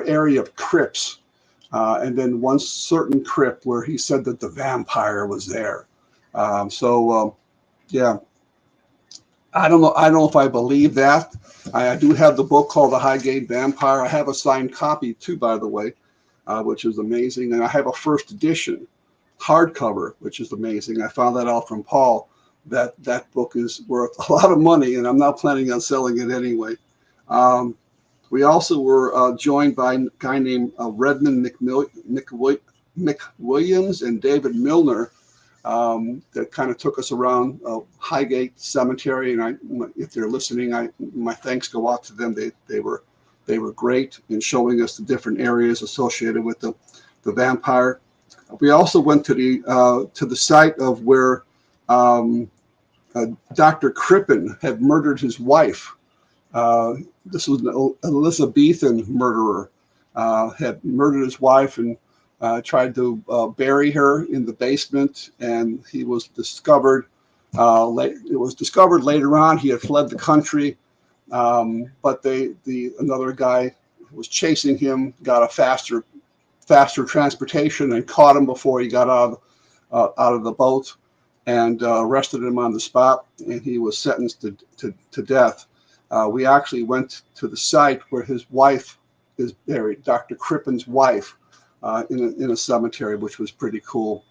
area of crypts, and then one certain crypt where he said that the vampire was there. Yeah, I don't know. I don't know if I believe that. I do have the book called The Highgate Vampire. I have a signed copy too, by the way, which is amazing. And I have a first edition hardcover, which is amazing. I found that out from Paul, that book is worth a lot of money, and I'm not planning on selling it anyway. We also were joined by a guy named Redmond McWilliams and David Milner, that kind of took us around Highgate Cemetery. And if they're listening, my thanks go out to them. They were great in showing us the different areas associated with the vampire. We also went to the site of where Dr. Crippen had murdered his wife. This was an Elizabethan murderer, had murdered his wife and tried to bury her in the basement, and he was discovered. It was discovered later on he had fled the country, but another guy who was chasing him got a faster transportation and caught him before he got out of the boat, and arrested him on the spot, and he was sentenced to death. We actually went to the site where his wife is buried, Dr. Crippen's wife, in a cemetery, which was pretty cool.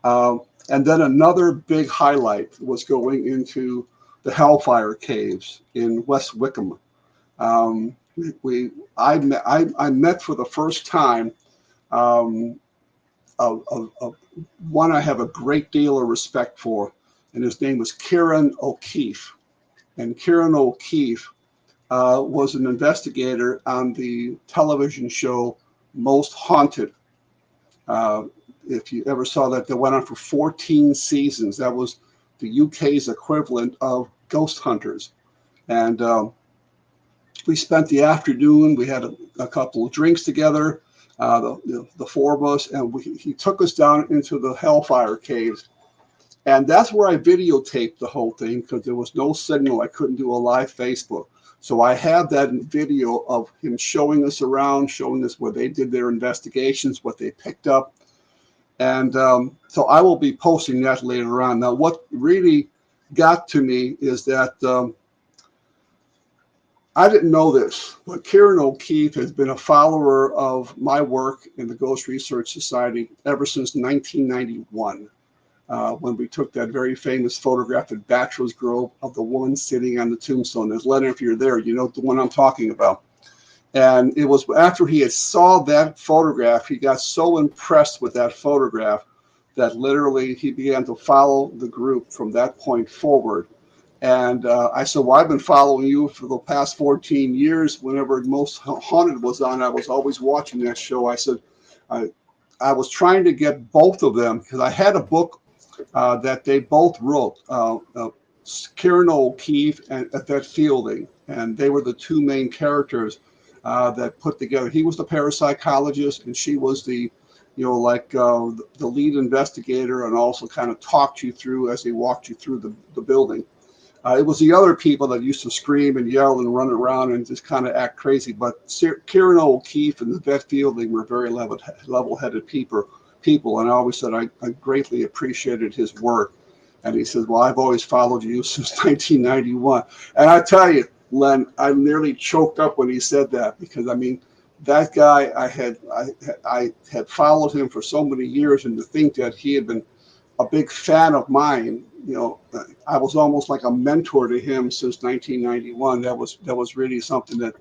And then another big highlight was going into the Hellfire Caves in West Wickham. I met for the first time one I have a great deal of respect for, and his name was Kieran O'Keefe. And Kieran O'Keefe was an investigator on the television show Most Haunted. If you ever saw that, went on for 14 seasons. That was the UK's equivalent of Ghost Hunters. And we spent the afternoon. We had a couple of drinks together, the four of us, and he took us down into the Hellfire Caves. And that's where I videotaped the whole thing, because there was no signal. I couldn't do a live Facebook. So I have that video of him showing us around, showing us where they did their investigations, what they picked up. And so I will be posting that later on. Now, what really got to me is that I didn't know this, but Kieran O'Keefe has been a follower of my work in the Ghost Research Society ever since 1991. When we took that very famous photograph at Bachelor's Grove of the woman sitting on the tombstone. There's Leonard, if you're there, you know the one I'm talking about. And it was after he had saw that photograph, he got so impressed with that photograph that literally he began to follow the group from that point forward. And I said, well, I've been following you for the past 14 years. Whenever Most Haunted was on, I was always watching that show. I said, I was trying to get both of them, because I had a book that they both wrote, Kieran O'Keefe and Yvette Fielding, and they were the two main characters that put together. He was the parapsychologist, and she was the lead investigator, and also kind of talked you through as they walked you through the building. It was the other people that used to scream and yell and run around and just kind of act crazy. But Kieran O'Keefe and Yvette Fielding were very level-headed people. And I always said I greatly appreciated his work. And he says, well, I've always followed you since 1991. And I tell you, Len, I nearly choked up when he said that, because, I mean, that guy, I had followed him for so many years, and to think that he had been a big fan of mine, I was almost like a mentor to him since 1991. That was really something that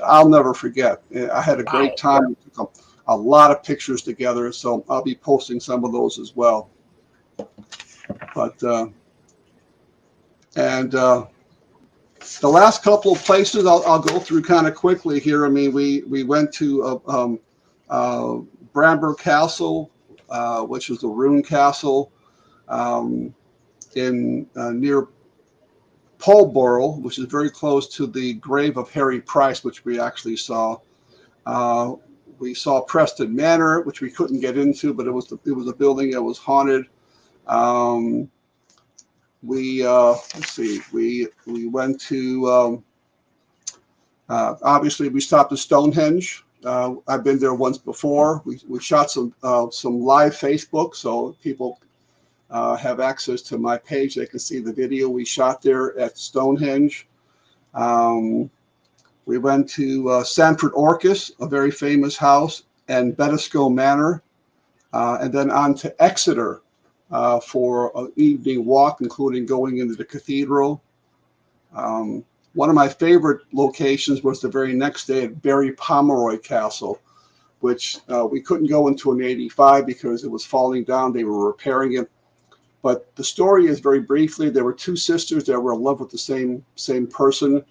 I'll never forget. I had a great time. We took a lot of pictures together, so I'll be posting some of those as well. But the last couple of places I'll go through kind of quickly here. I mean, we went to Bramber Castle, which is the Rune Castle in near Polborough, which is very close to the grave of Harry Price, which we actually saw. We saw Preston Manor, which we couldn't get into, but it was a building that was haunted. Let's see. We went to obviously we stopped at Stonehenge. I've been there once before. We shot some live Facebook, so people have access to my page. They can see the video we shot there at Stonehenge. We went to Sanford Orchis, a very famous house, and Bettisco Manor, and then on to Exeter for an evening walk, including going into the cathedral. One of my favorite locations was the very next day at Barry Pomeroy Castle, which we couldn't go into in '85 because it was falling down. They were repairing it. But the story is very briefly, there were two sisters that were in love with the same person.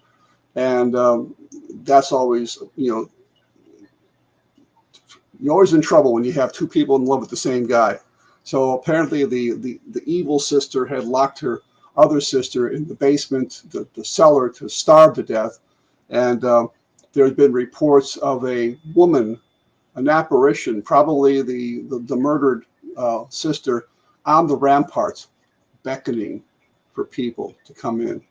And that's always, you're always in trouble when you have two people in love with the same guy. So apparently the evil sister had locked her other sister in the basement, the cellar, to starve to death. And there had been reports of a woman, an apparition, probably the murdered sister, on the ramparts, beckoning for people to come in.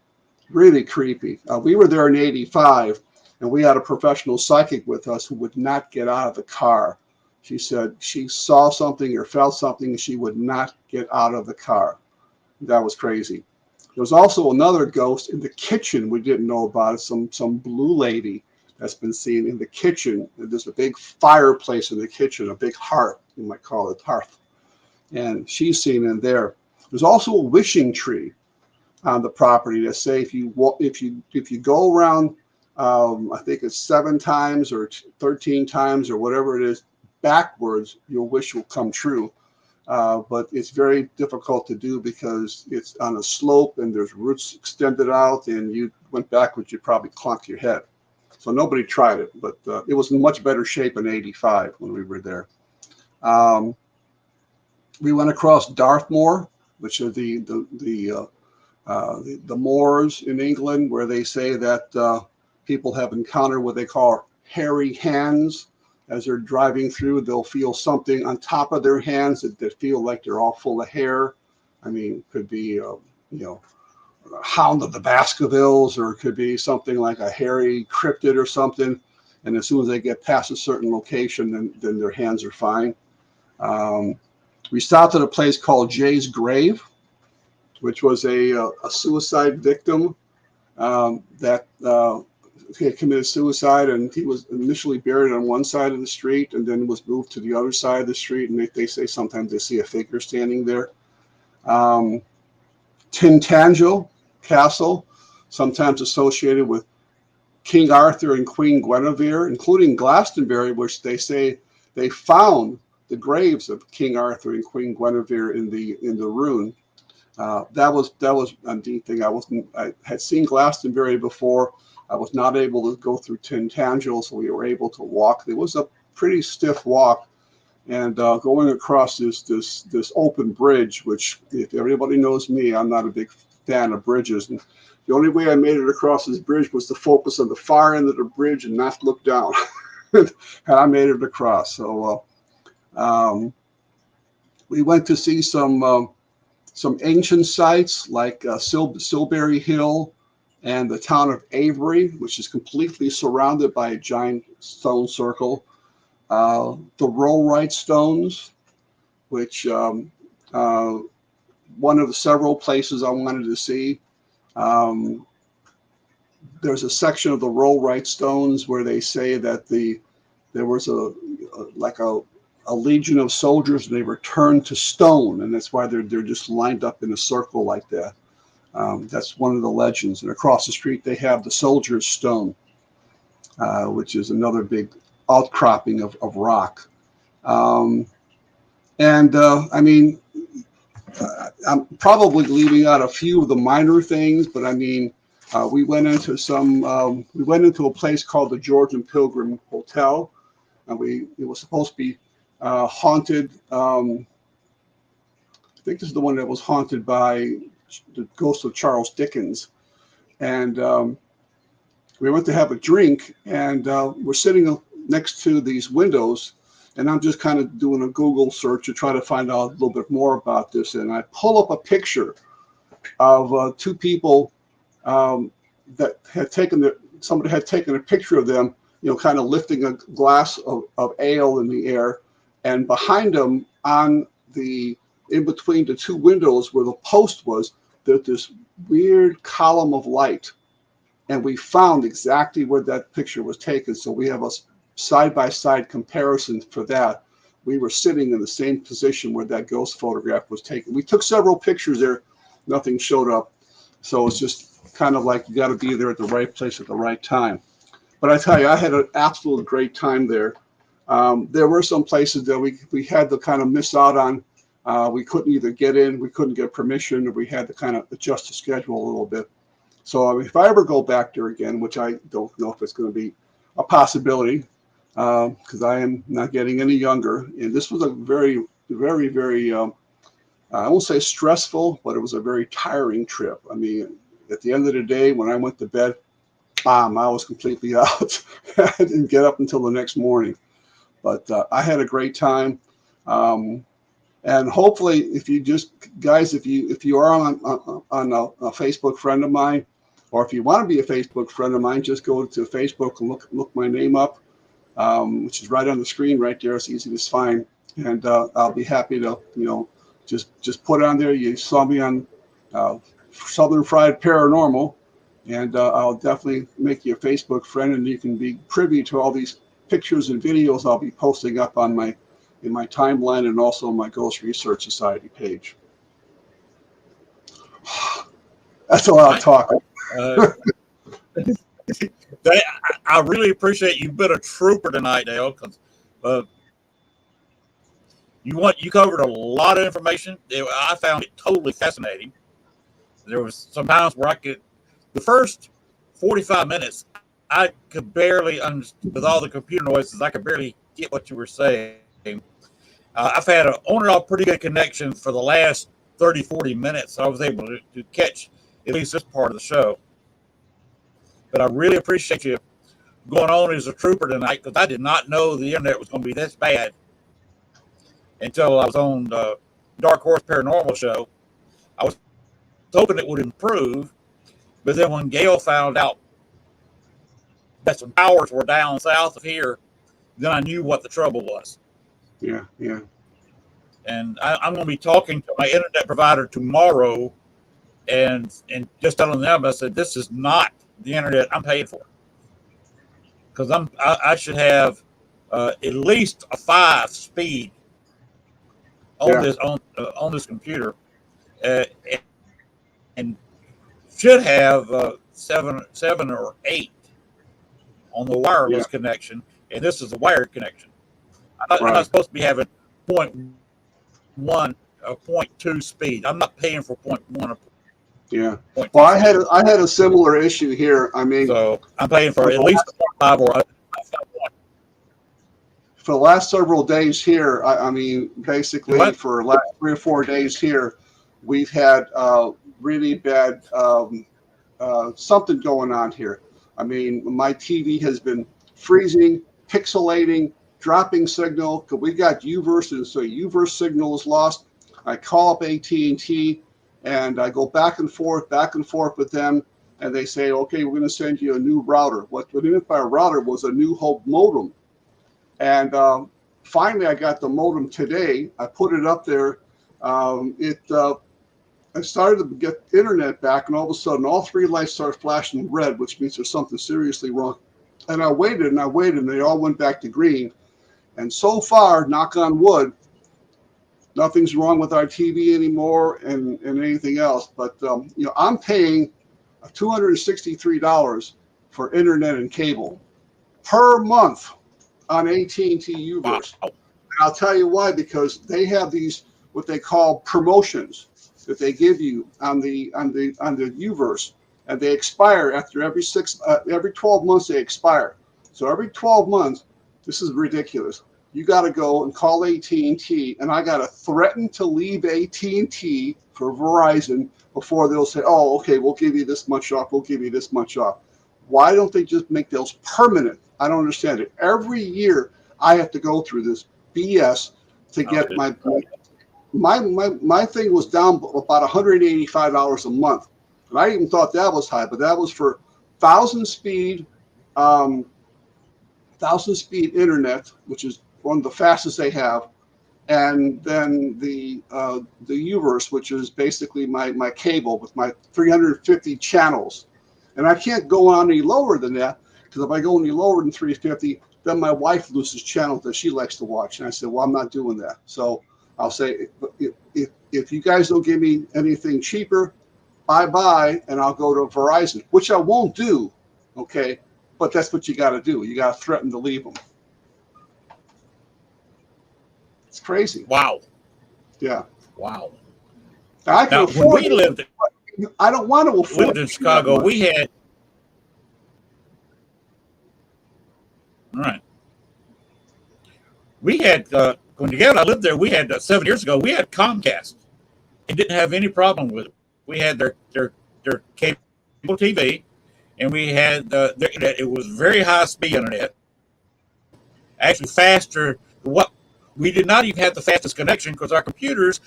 Really creepy. We were there in '85, and we had a professional psychic with us who would not get out of the car. She said she saw something or felt something, and she would not get out of the car. That was crazy. There was also another ghost in the kitchen we didn't know about. Some blue lady that's been seen in the kitchen. There's a big fireplace in the kitchen, a big hearth, you might call it hearth. And she's seen in there. There's also a wishing tree on the property that say if you go around, I think it's 7 times or 13 times or whatever it is, backwards, your wish will come true. But it's very difficult to do because it's on a slope and there's roots extended out, and you went backwards, you'd probably clunk your head. So nobody tried it, but it was in much better shape in '85 when we were there. We went across Dartmoor, which are the moors in England, where they say that people have encountered what they call hairy hands. As they're driving through, they'll feel something on top of their hands that feel like they're all full of hair. I mean, could be a hound of the Baskervilles, or it could be something like a hairy cryptid or something. And as soon as they get past a certain location, then their hands are fine. We stopped at a place called Jay's Grave, which was a suicide victim that he had committed suicide, and he was initially buried on one side of the street and then was moved to the other side of the street. And they say sometimes they see a figure standing there. Tintagel Castle, sometimes associated with King Arthur and Queen Guinevere, including Glastonbury, which they say they found the graves of King Arthur and Queen Guinevere in the ruin. That was a neat thing. I had seen Glastonbury before. I was not able to go through Tintagel, so we were able to walk. It was a pretty stiff walk, and going across this open bridge, which, if everybody knows me, I'm not a big fan of bridges. And the only way I made it across this bridge was to focus on the far end of the bridge and not look down. And I made it across. So we went to see some ancient sites like Silbury Hill and the town of Avery, which is completely surrounded by a giant stone circle. The Rollright Stones, which one of the several places I wanted to see. There's a section of the Rollright Stones where they say that there was a legion of soldiers, and they were turned to stone, and that's why they're just lined up in a circle like that. That's one of the legends. And across the street they have the Soldier's Stone, which is another big outcropping of rock. I mean, I'm probably leaving out a few of the minor things, but I mean, we went into a place called the George and Pilgrim Hotel, and it was supposed to be haunted. I think this is the one that was haunted by the ghost of Charles Dickens. and we went to have a drink, and we're sitting next to these windows, and I'm just kind of doing a Google search to try to find out a little bit more about this. And I pull up a picture of two people that had somebody had taken a picture of them, kind of lifting a glass of ale in the air, and behind them in between the two windows where the post was, there's this weird column of light. And we found exactly where that picture was taken. So we have a side-by-side comparison for that. We were sitting in the same position where that ghost photograph was taken. We took several pictures there. Nothing showed up. So it's just kind of like you got to be there at the right place at the right time. But I tell you, I had an absolute great time there. There were some places that we had to kind of miss out on. We couldn't either get in, we couldn't get permission, or we had to kind of adjust the schedule a little bit. So if I ever go back there again, which I don't know if it's going to be a possibility, because I am not getting any younger, and this was a very, very, very, I won't say stressful, but it was a very tiring trip. I mean, at the end of the day, when I went to bed, I was completely out. I didn't get up until the next morning. But I had a great time. And hopefully, if you are on a Facebook friend of mine, or if you want to be a Facebook friend of mine, just go to Facebook and look my name up, which is right on the screen right there. It's easy to find, and I'll be happy to just put on there. You saw me on Southern Fried Paranormal, and I'll definitely make you a Facebook friend, and you can be privy to all these pictures and videos I'll be posting up on in my timeline, and also on my Ghost Research Society page. That's a lot of talk. I really appreciate you've been a trooper tonight, Dale, because you covered a lot of information. I found it totally fascinating. There was some times where the first 45 minutes, I could barely understand, with all the computer noises, I could barely get what you were saying. I've had an on and off pretty good connection for the last 30, 40 minutes. So I was able to catch at least this part of the show. But I really appreciate you going on as a trooper tonight, because I did not know the internet was going to be this bad until I was on the Dark Horse Paranormal show. I was hoping it would improve, but then when Gail found out that some towers were down south of here, then I knew what the trouble was. Yeah. And I'm going to be talking to my internet provider tomorrow, and just telling them, I said, this is not the internet I'm paying for, because I should have at least a 5 speed on this computer, and should have 7 or 8 on the wireless connection, and this is a wired connection. I'm not supposed to be having 0.1 or 0.2 speed. I'm not paying for 0.1 or Yeah. Well, I had a similar issue here. I mean, so I'm paying for at least 5 or 5. For the last several days here, I mean, basically for the last 3 or 4 days here, we've had really bad something going on here. I mean, my TV has been freezing, pixelating, dropping signal. We got UVerse, and so UVerse signal is lost. I call up AT&T, and I go back and forth with them, and they say, okay, we're going to send you a new router. What they meant by a router was a New Hope modem. And finally, I got the modem today. I put it up there. I started to get internet back, and all of a sudden, all 3 lights start flashing red, which means there's something seriously wrong. And I waited, and they all went back to green. And so far, knock on wood, nothing's wrong with our TV anymore and anything else. But I'm paying $263 for internet and cable per month on AT&T UVerse. And I'll tell you why, because they have these what they call promotions that they give you on the UVerse, and they expire after every 12 months. They expire. So every 12 months, this is ridiculous. you got to go and call AT&T, and I got to threaten to leave AT&T for Verizon before they'll say, oh, okay, we'll give you this much off, we'll give you this much off. Why don't they just make those permanent? I don't understand it. Every year I have to go through this BS to get my thing was down about $185 a month. And I even thought that was high, but that was for 1,000 speed internet, which is one of the fastest they have, and then the Uverse, which is basically my cable with my 350 channels. And I can't go on any lower than that, because if I go any lower than 350, then my wife loses channels that she likes to watch. And I said, well, I'm not doing that. So I'll say, if you guys don't give me anything cheaper, bye-bye, and I'll go to Verizon, which I won't do, okay? But that's what you got to do. You got to threaten to leave them. It's crazy. Wow. Yeah. Wow. I can afford when we lived, I don't want to afford lived in Chicago, we had, all right. We had, when together I lived there, we had 7 years ago, we had Comcast and didn't have any problem with it. We had their cable TV, and we had it was very high speed internet, actually faster. What we did not even have the fastest connection because our computers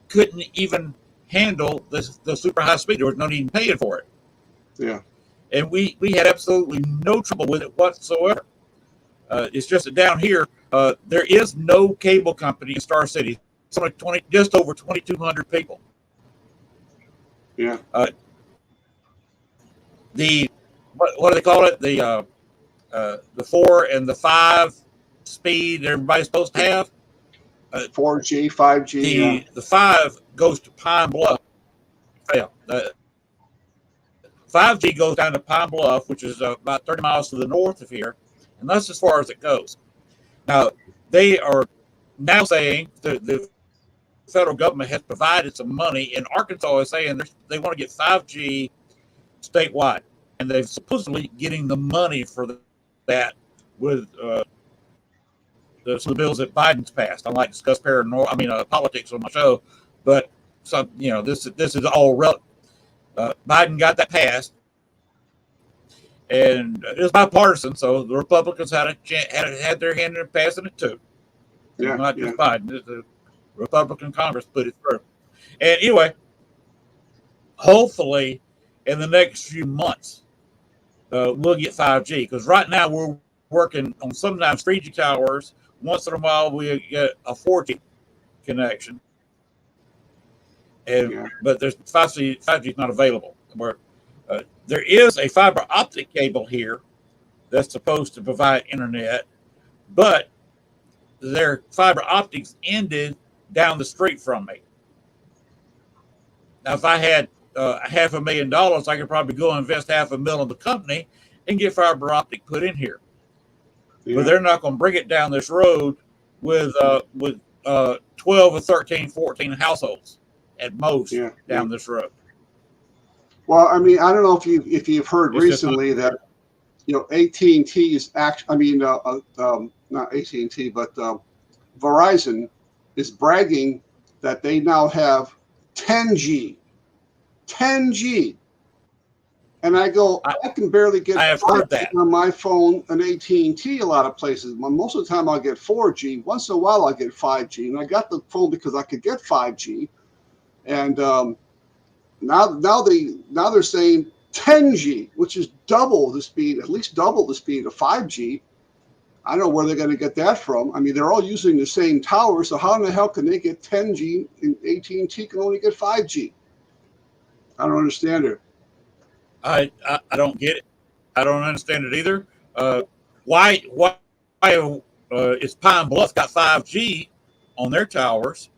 couldn't even handle the super high speed. There was no need paying for it. Yeah. And we had absolutely no trouble with it whatsoever. It's just that down here, there is no cable company in Star City. It's only just over 2,200 people. Yeah. What do they call it? The 4 and the 5 speed everybody's supposed to have. 4G, 5G. The 5 goes to Pine Bluff. Yeah. 5G goes down to Pine Bluff, which is about 30 miles to the north of here, and that's as far as it goes. Now, they are now saying the federal government has provided some money, and Arkansas is saying they want to get 5G statewide, and they're supposedly getting the money for that with some of the bills that Biden's passed. I like to discuss politics on my show, but this is all relevant. Biden got that passed, and it was bipartisan, so the Republicans had their hand in passing it too. Yeah, not just Biden. The Republican Congress put it through. And anyway, hopefully in the next few months, we'll get 5G, because right now we're working on sometimes 3G towers. Once in a while, we get a 4G connection. But there's 5G is not available. There is a fiber optic cable here that's supposed to provide internet, but their fiber optics ended down the street from me. Now, if I had $500,000, I could probably go invest $500,000 in the company and get fiber optic put in here. Yeah. But they're not going to bring it down this road with 12 or 13, 14 households at most down this road. Well, I mean, I don't know if you've heard recently that AT&T is not AT&T, but Verizon is bragging that they now have 10G. 10G. And I go, I can barely get 5G on my phone and AT&T a lot of places. Most of the time I'll get 4G. Once in a while I'll get 5G. And I got the phone because I could get 5G. And now they're saying 10G, which is double the speed, at least double the speed of 5G. I don't know where they're going to get that from. I mean, they're all using the same tower, so how in the hell can they get 10G and AT&T can only get 5G? I don't understand it. I don't get it. I don't understand it either. Why is Pine Bluff got 5G on their towers,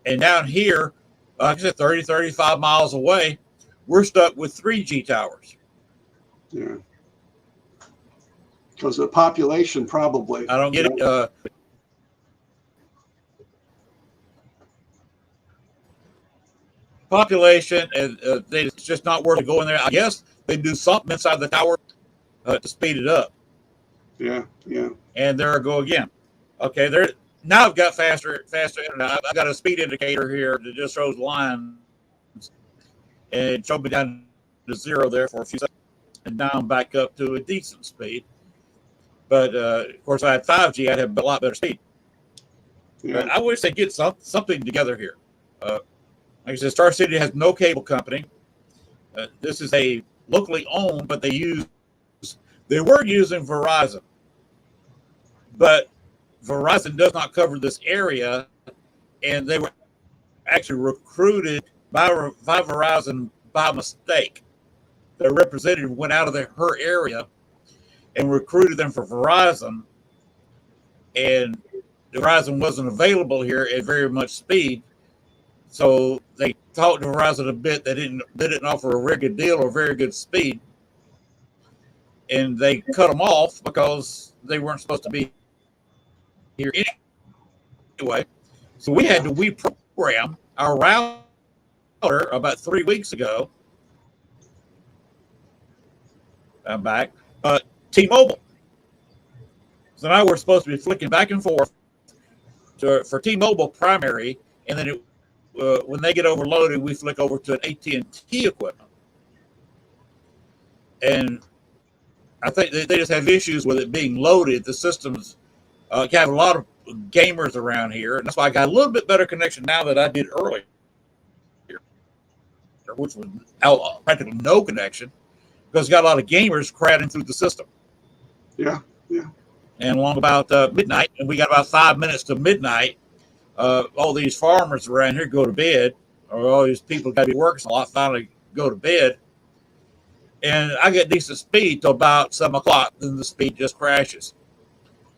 and down here, like I said, 30, 35 miles away, we're stuck with 3G towers? Yeah. Because of the population, probably. I don't get it. Population, and it's just not worth going there. I guess they do something inside the tower to speed it up. Yeah. And there I go again. Okay, there now I've got faster internet. I've got a speed indicator here that just shows lines, and it showed me down to zero there for a few seconds, and now I'm back up to a decent speed. But of course, if I had 5G, I'd have a lot better speed. Yeah. But I wish they'd get something together here. Like I said, Star City has no cable company. This is a locally owned, but they were using Verizon, but Verizon does not cover this area, and they were actually recruited by Verizon by mistake. Their representative went out of her area and recruited them for Verizon, and Verizon wasn't available here at very much speed. So they talked to Verizon a bit. They didn't offer a very good deal or very good speed, and they cut them off because they weren't supposed to be here anyway. So we had to reprogram our router about 3 weeks ago. I'm back. T-Mobile. So now we're supposed to be flicking back and forth for T-Mobile primary, and then when they get overloaded, we flick over to an AT&T equipment. And I think they just have issues with it being loaded. The systems have a lot of gamers around here, and that's why I got a little bit better connection now than I did earlier, which was practically no connection because you got a lot of gamers crowding through the system. Yeah. And along about midnight, and we got about 5 minutes to midnight. All these farmers around here go to bed, or all these people got to be working a lot, finally go to bed. And I get decent speed till about 7 o'clock, then the speed just crashes.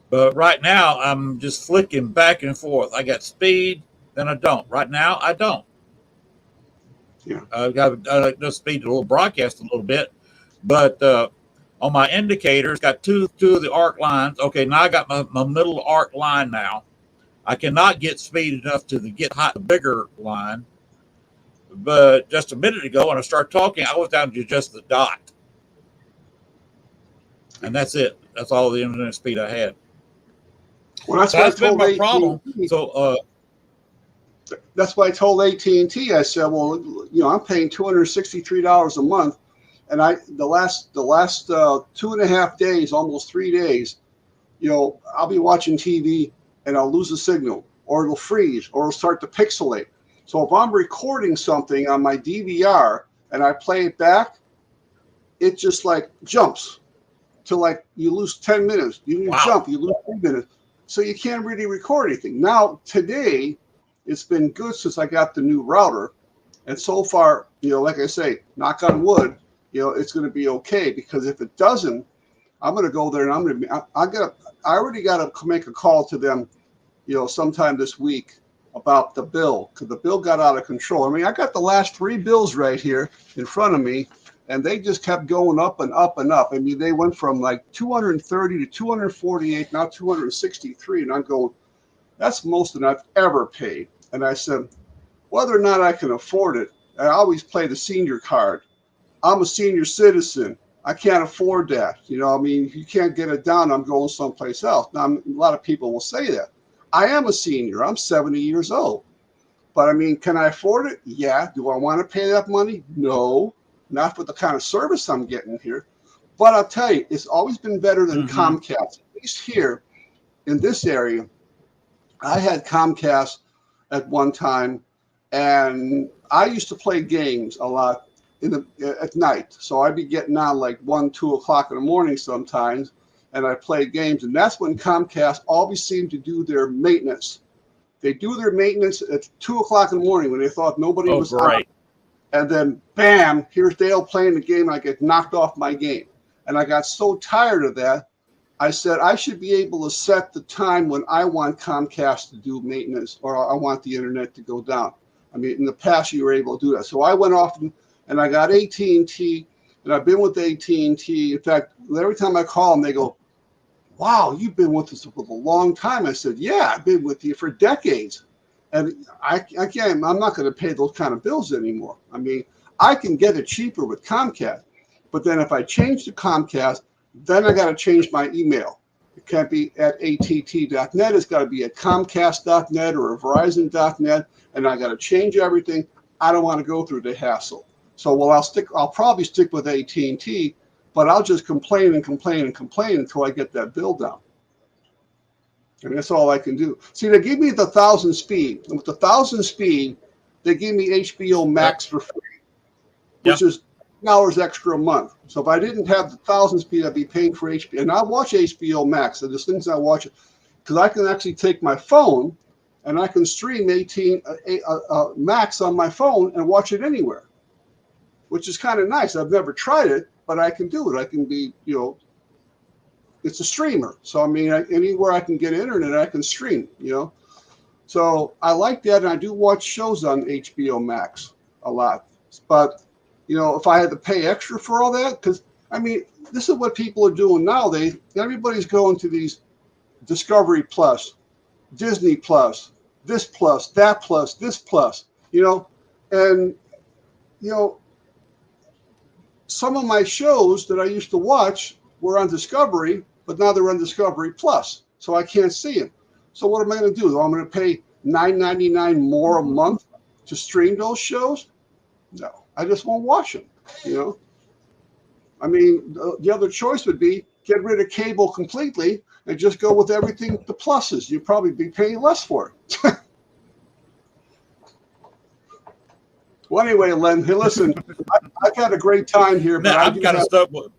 But right now, I'm just flicking back and forth. I got speed, then I don't. Right now, I don't. Yeah. I've got the speed to broadcast a little bit, but on my indicators, got two of the arc lines. Okay, now I got my middle arc line now. I cannot get speed enough to get the bigger line. But just a minute ago, when I started talking, I was down to just the dot. And that's it. That's all the internet speed I had. Well, that's So that's been my problem. So that's why I told AT&T. I said, well, I'm paying $263 a month, and the last 2.5 days, almost 3 days, I'll be watching TV and I'll lose a signal, or it'll freeze, or it'll start to pixelate. So if I'm recording something on my DVR and I play it back, it just like jumps to like you lose 10 minutes. You jump, you lose 3 minutes. So you can't really record anything. Now, today, it's been good since I got the new router. And so far, like I say, knock on wood, it's going to be okay. Because if it doesn't, I'm going to go there and I already got to make a call to them, sometime this week about the bill, because the bill got out of control. I mean, I got the last 3 bills right here in front of me, and they just kept going up and up and up. I mean, they went from like 230 to 248, now 263, and I'm going, that's most than I've ever paid. And I said, whether or not I can afford it, I always play the senior card. I'm a senior citizen. I can't afford that. If you can't get it down, I'm going someplace else. Now, a lot of people will say that. I am a senior. I'm 70 years old. But can I afford it? Yeah. Do I want to pay that money? No, not for the kind of service I'm getting here. But I'll tell you, it's always been better than Comcast. At least here in this area, I had Comcast at one time, and I used to play games a lot at night. So I'd be getting on like 1, 2 o'clock in the morning sometimes, and I play games. And that's when Comcast always seemed to do their maintenance. They do their maintenance at 2 o'clock in the morning when they thought nobody was on. And then, bam, here's Dale playing the game, and I get knocked off my game. And I got so tired of that, I said I should be able to set the time when I want Comcast to do maintenance, or I want the internet to go down. In the past, you were able to do that. So I went off and I got AT&T, and I've been with AT&T. In fact, every time I call them, they go, wow, you've been with us for a long time. I said, yeah, I've been with you for decades. And I'm not going to pay those kind of bills anymore. I can get it cheaper with Comcast. But then if I change to Comcast, then I got to change my email. It can't be at att.net. It's got to be at comcast.net or a verizon.net, and I got to change everything. I don't want to go through the hassle. So, well, I'll probably stick with AT&T, but I'll just complain and complain and complain until I get that bill down. And that's all I can do. See, they give me the 1,000 speed. And with the 1,000 speed, they give me HBO Max for free, which is $10 extra a month. So if I didn't have the 1,000 speed, I'd be paying for HBO. And I watch HBO Max. So there's things I watch because I can actually take my phone and I can stream 18 Max on my phone and watch it anywhere, which is kind of nice. I've never tried it, but I can do it. I can be, it's a streamer. So, I mean, anywhere I can get internet, I can stream, So I like that, and I do watch shows on HBO Max a lot. But, if I had to pay extra for all that, because, I mean, this is what people are doing now. Everybody's going to these Discovery Plus, Disney Plus, this plus, that plus, this plus, and, some of my shows that I used to watch were on Discovery, but now they're on Discovery Plus, so I can't see them. So what am I going to do? I'm going to pay $9.99 more a month to stream those shows? No, I just won't watch them. I mean, the other choice would be get rid of cable completely and just go with everything the pluses. You'd probably be paying less for it. Well, anyway, Len, hey, listen, I've had a great time here, but I'm kind of stuck with.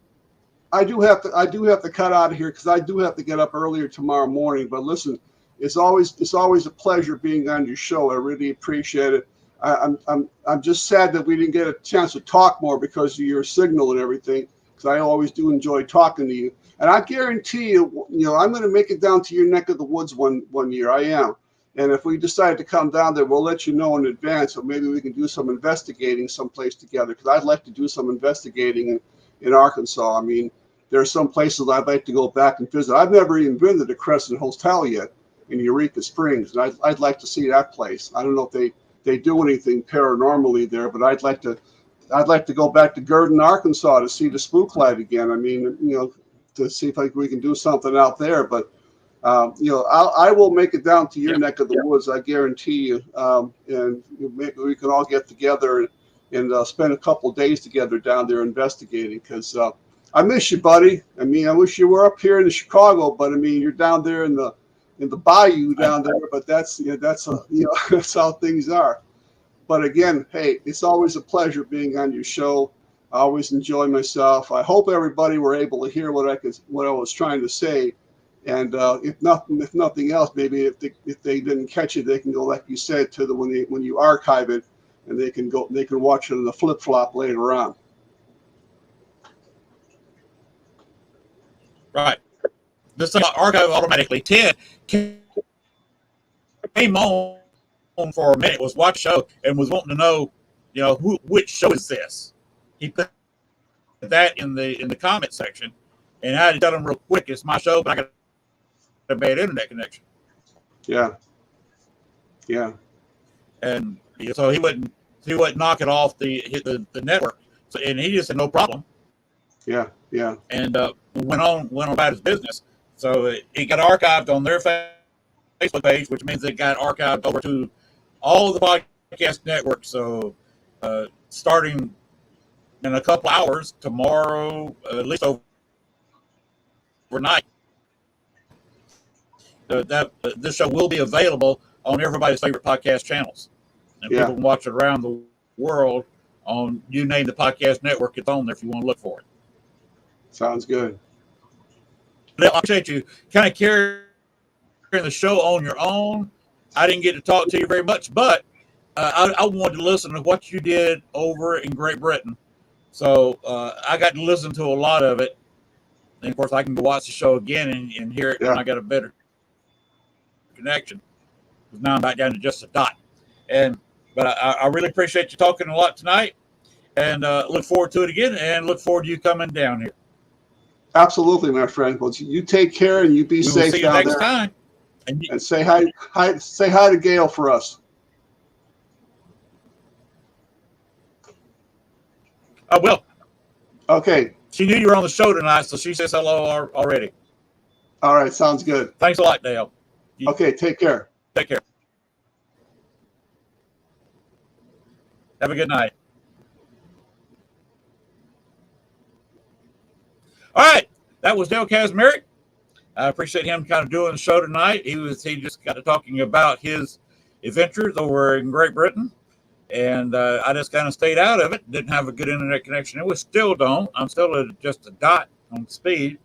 I do have to cut out of here because I do have to get up earlier tomorrow morning. But listen, it's always a pleasure being on your show. I really appreciate it. I'm just sad that we didn't get a chance to talk more because of your signal and everything. Because I always do enjoy talking to you, and I guarantee you, I'm going to make it down to your neck of the woods one year. I am. And if we decide to come down there, we'll let you know in advance, or maybe we can do some investigating someplace together. Because I'd like to do some investigating in Arkansas. I mean, there are some places I'd like to go back and visit. I've never even been to the Crescent Hotel yet in Eureka Springs, and I'd like to see that place. I don't know if they do anything paranormally there, but I'd like to go back to Gurdon, Arkansas, to see the spook light again. I mean, to see if we can do something out there. But I will make it down to your neck of the woods. I guarantee you. And maybe we can all get together and spend a couple of days together down there investigating. Because I miss you, buddy. I mean, I wish you were up here in Chicago, but I mean, you're down there in the bayou down there. But that's that's how things are. But again, hey, it's always a pleasure being on your show. I always enjoy myself. I hope everybody were able to hear what I was trying to say. And if nothing else, maybe if they didn't catch it, they can go, like you said, to when you archive it, and they can watch it in the flip flop later on. Right. This thing archive automatically. Ted came on for a minute, was watching the show, and was wanting to know, which show is this? He put that in the comment section, and I had to tell him real quick, it's my show, but I got a bad internet connection. Yeah. And so he wouldn't knock it off the network. So, and he just said no problem. Yeah. And went on about his business. So it got archived on their Facebook page, which means it got archived over to all the podcast networks. So starting in a couple hours tomorrow, at least overnight, this show will be available on everybody's favorite podcast channels, and people can watch it around the world on, you name the podcast network, it's on there if you want to look for it. Sounds good. I appreciate you kind of carrying the show on your own. I didn't get to talk to you very much, but I wanted to listen to what you did over in Great Britain. So I got to listen to a lot of it. And of course, I can go watch the show again and hear it when I got a better connection. Because now I'm back down to just a dot. But I really appreciate you talking a lot tonight, and look forward to it again, and look forward to you coming down here. Absolutely, my friend. Well, you take care and you be safe see down you next there. Time. And say hi to Gail for us. I will. Okay. She knew you were on the show tonight, so she says hello already. All right, sounds good. Thanks a lot, Dale. Okay, take care. Take care. Have a good night. All right, that was Dale Kaczmarek. I appreciate him kind of doing the show tonight. He just got to talking about his adventures over in Great Britain, and I just kind of stayed out of it. Didn't have a good internet connection. Still don't. I'm still at just a dot on speed.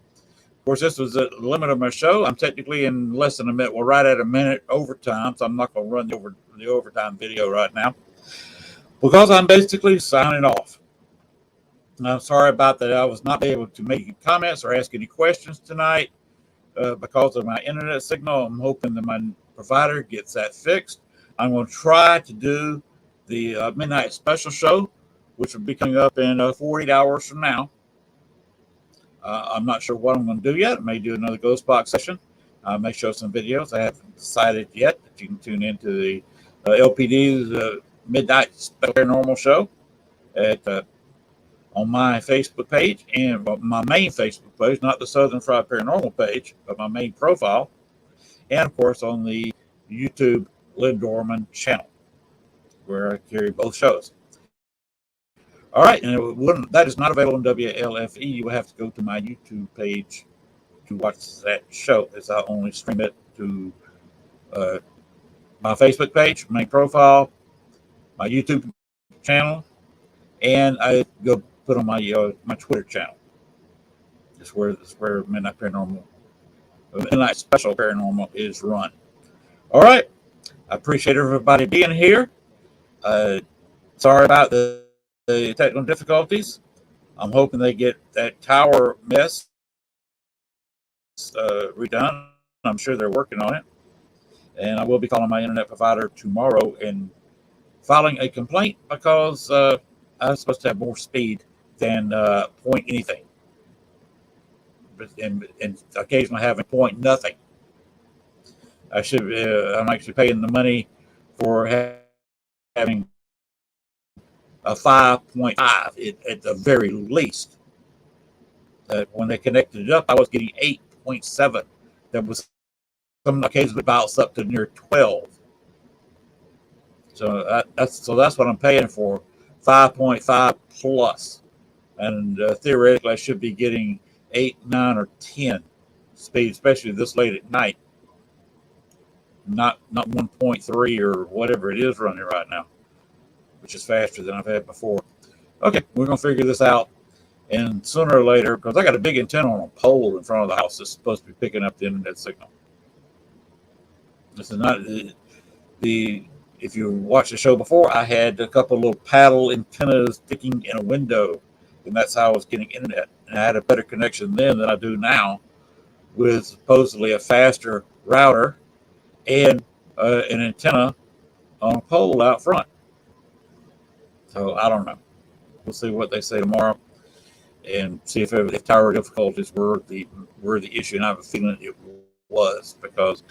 Of course, this was the limit of my show. I'm technically in less than a minute. We're right at a minute overtime, so I'm not going to run the overtime video right now because I'm basically signing off. I'm sorry about that. I was not able to make any comments or ask any questions tonight because of my internet signal. I'm hoping that my provider gets that fixed. I'm going to try to do the midnight special show, which will be coming up in 48 hours from now. I'm not sure what I'm going to do yet. I may do another ghost box session. I may show some videos. I haven't decided yet, but you can tune into the LPD's midnight paranormal show at on my Facebook page and my main Facebook page, not the Southern Fried Paranormal page, but my main profile, and of course on the YouTube Lynn Dorman channel, where I carry both shows. All right, and that is not available on WLFE. You will have to go to my YouTube page to watch that show, as I only stream it to my Facebook page, main profile, my YouTube channel, and I go put on my my Twitter channel. That's where Midnight Paranormal, Midnight Special Paranormal is run. All right, I appreciate everybody being here. Sorry about the technical difficulties. I'm hoping they get that tower mess redone. I'm sure they're working on it. And I will be calling my internet provider tomorrow and filing a complaint because I was supposed to have more speed than point anything. And occasionally having point nothing. I'm actually paying the money for having a 5.5 at the very least. When they connected it up, I was getting 8.7. That was some occasionally bounce up to near 12. So that's what I'm paying for, 5.5 plus, and theoretically I should be getting 8, 9, or 10 speed, especially this late at night. Not 1.3 or whatever it is running right now, which is faster than I've had before. Okay, we're gonna figure this out, and sooner or later, because I got a big antenna on a pole in front of the house that's supposed to be picking up the internet signal. This is not the if you watched the show before, I had a couple little paddle antennas sticking in a window, and that's how I was getting internet. And I had a better connection then than I do now, with supposedly a faster router and an antenna on a pole out front. So I don't know. We'll see what they say tomorrow, and see if tower difficulties were the issue. And I have a feeling it was, because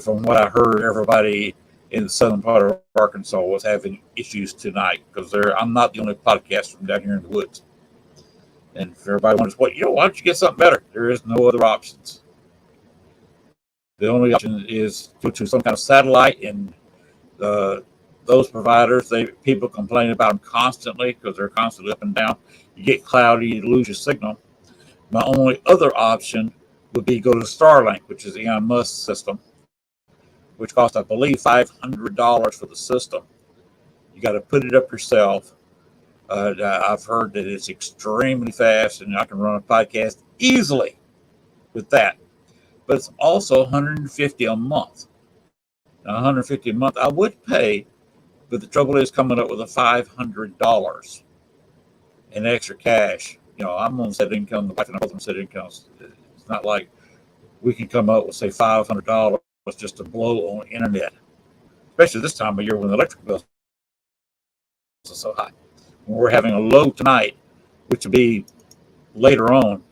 from what I heard, everybody in the southern part of Arkansas was having issues tonight, because I'm not the only podcast from down here in the woods. And if everybody wonders, why don't you get something better? There is no other options. The only option is to go to some kind of satellite, and those providers, people complain about them constantly because they're constantly up and down. You get cloudy, you lose your signal. My only other option would be go to Starlink, which is Elon Musk's system, which costs, I believe, $500 for the system. You got to put it up yourself. I've heard that it's extremely fast, and I can run a podcast easily with that. But it's also $150 a month. Now, $150 a month I would pay, but the trouble is coming up with a $500 in extra cash. I'm on set income. The wife and I both on set incomes. It's not like we can come up with, say, $500 just to blow on internet, especially this time of year when the electric bills are so high. When we're having a low tonight, which will be later on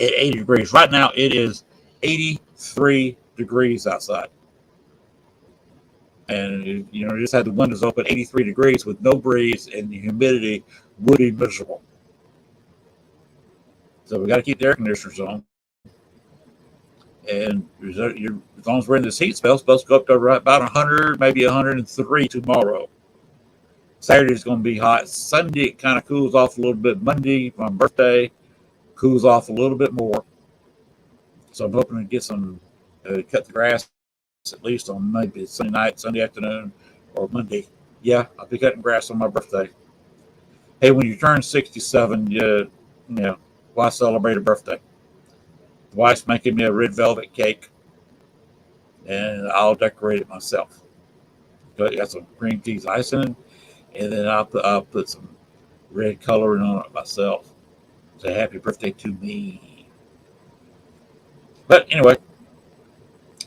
at 80 degrees. Right now it is 83 degrees outside, and just had the windows open. 83 degrees with no breeze, and the humidity would be miserable. So we got to keep the air conditioners on. And as long as we're in this heat spell, it's supposed to go up to right about 100, maybe 103 tomorrow. Saturday's going to be hot. Sunday, it kind of cools off a little bit. Monday, my birthday, cools off a little bit more. So I'm hoping to get some, cut the grass at least on maybe Sunday night, Sunday afternoon, or Monday. Yeah, I'll be cutting grass on my birthday. Hey, when you turn 67, you know, why celebrate a birthday? The wife's making me a red velvet cake, and I'll decorate it myself. Got some cream cheese icing, and then I'll put some red coloring on it myself. Say happy birthday to me. But anyway,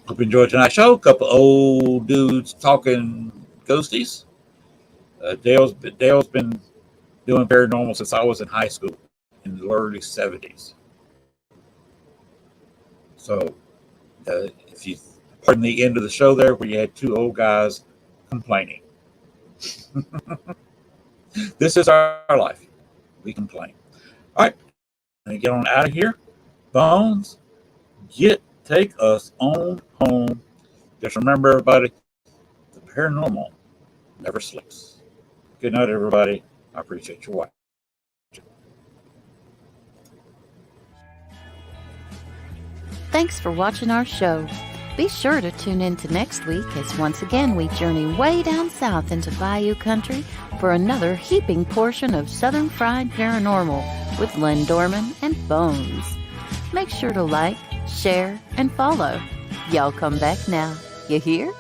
hope you enjoyed tonight's show. A couple old dudes talking ghosties. Dale's been doing paranormal since I was in high school in the early 70s. So if you pardon the end of the show there where you had two old guys complaining. This is our life. We complain. All right. Let me get on out of here. Bones, take us on home. Just remember, everybody, the paranormal never sleeps. Good night, everybody. I appreciate your watching. Thanks for watching our show. Be sure to tune in to next week as once again we journey way down south into Bayou Country for another heaping portion of Southern Fried Paranormal with Len Dorman and Bones. Make sure to like, share, and follow. Y'all come back now. You hear?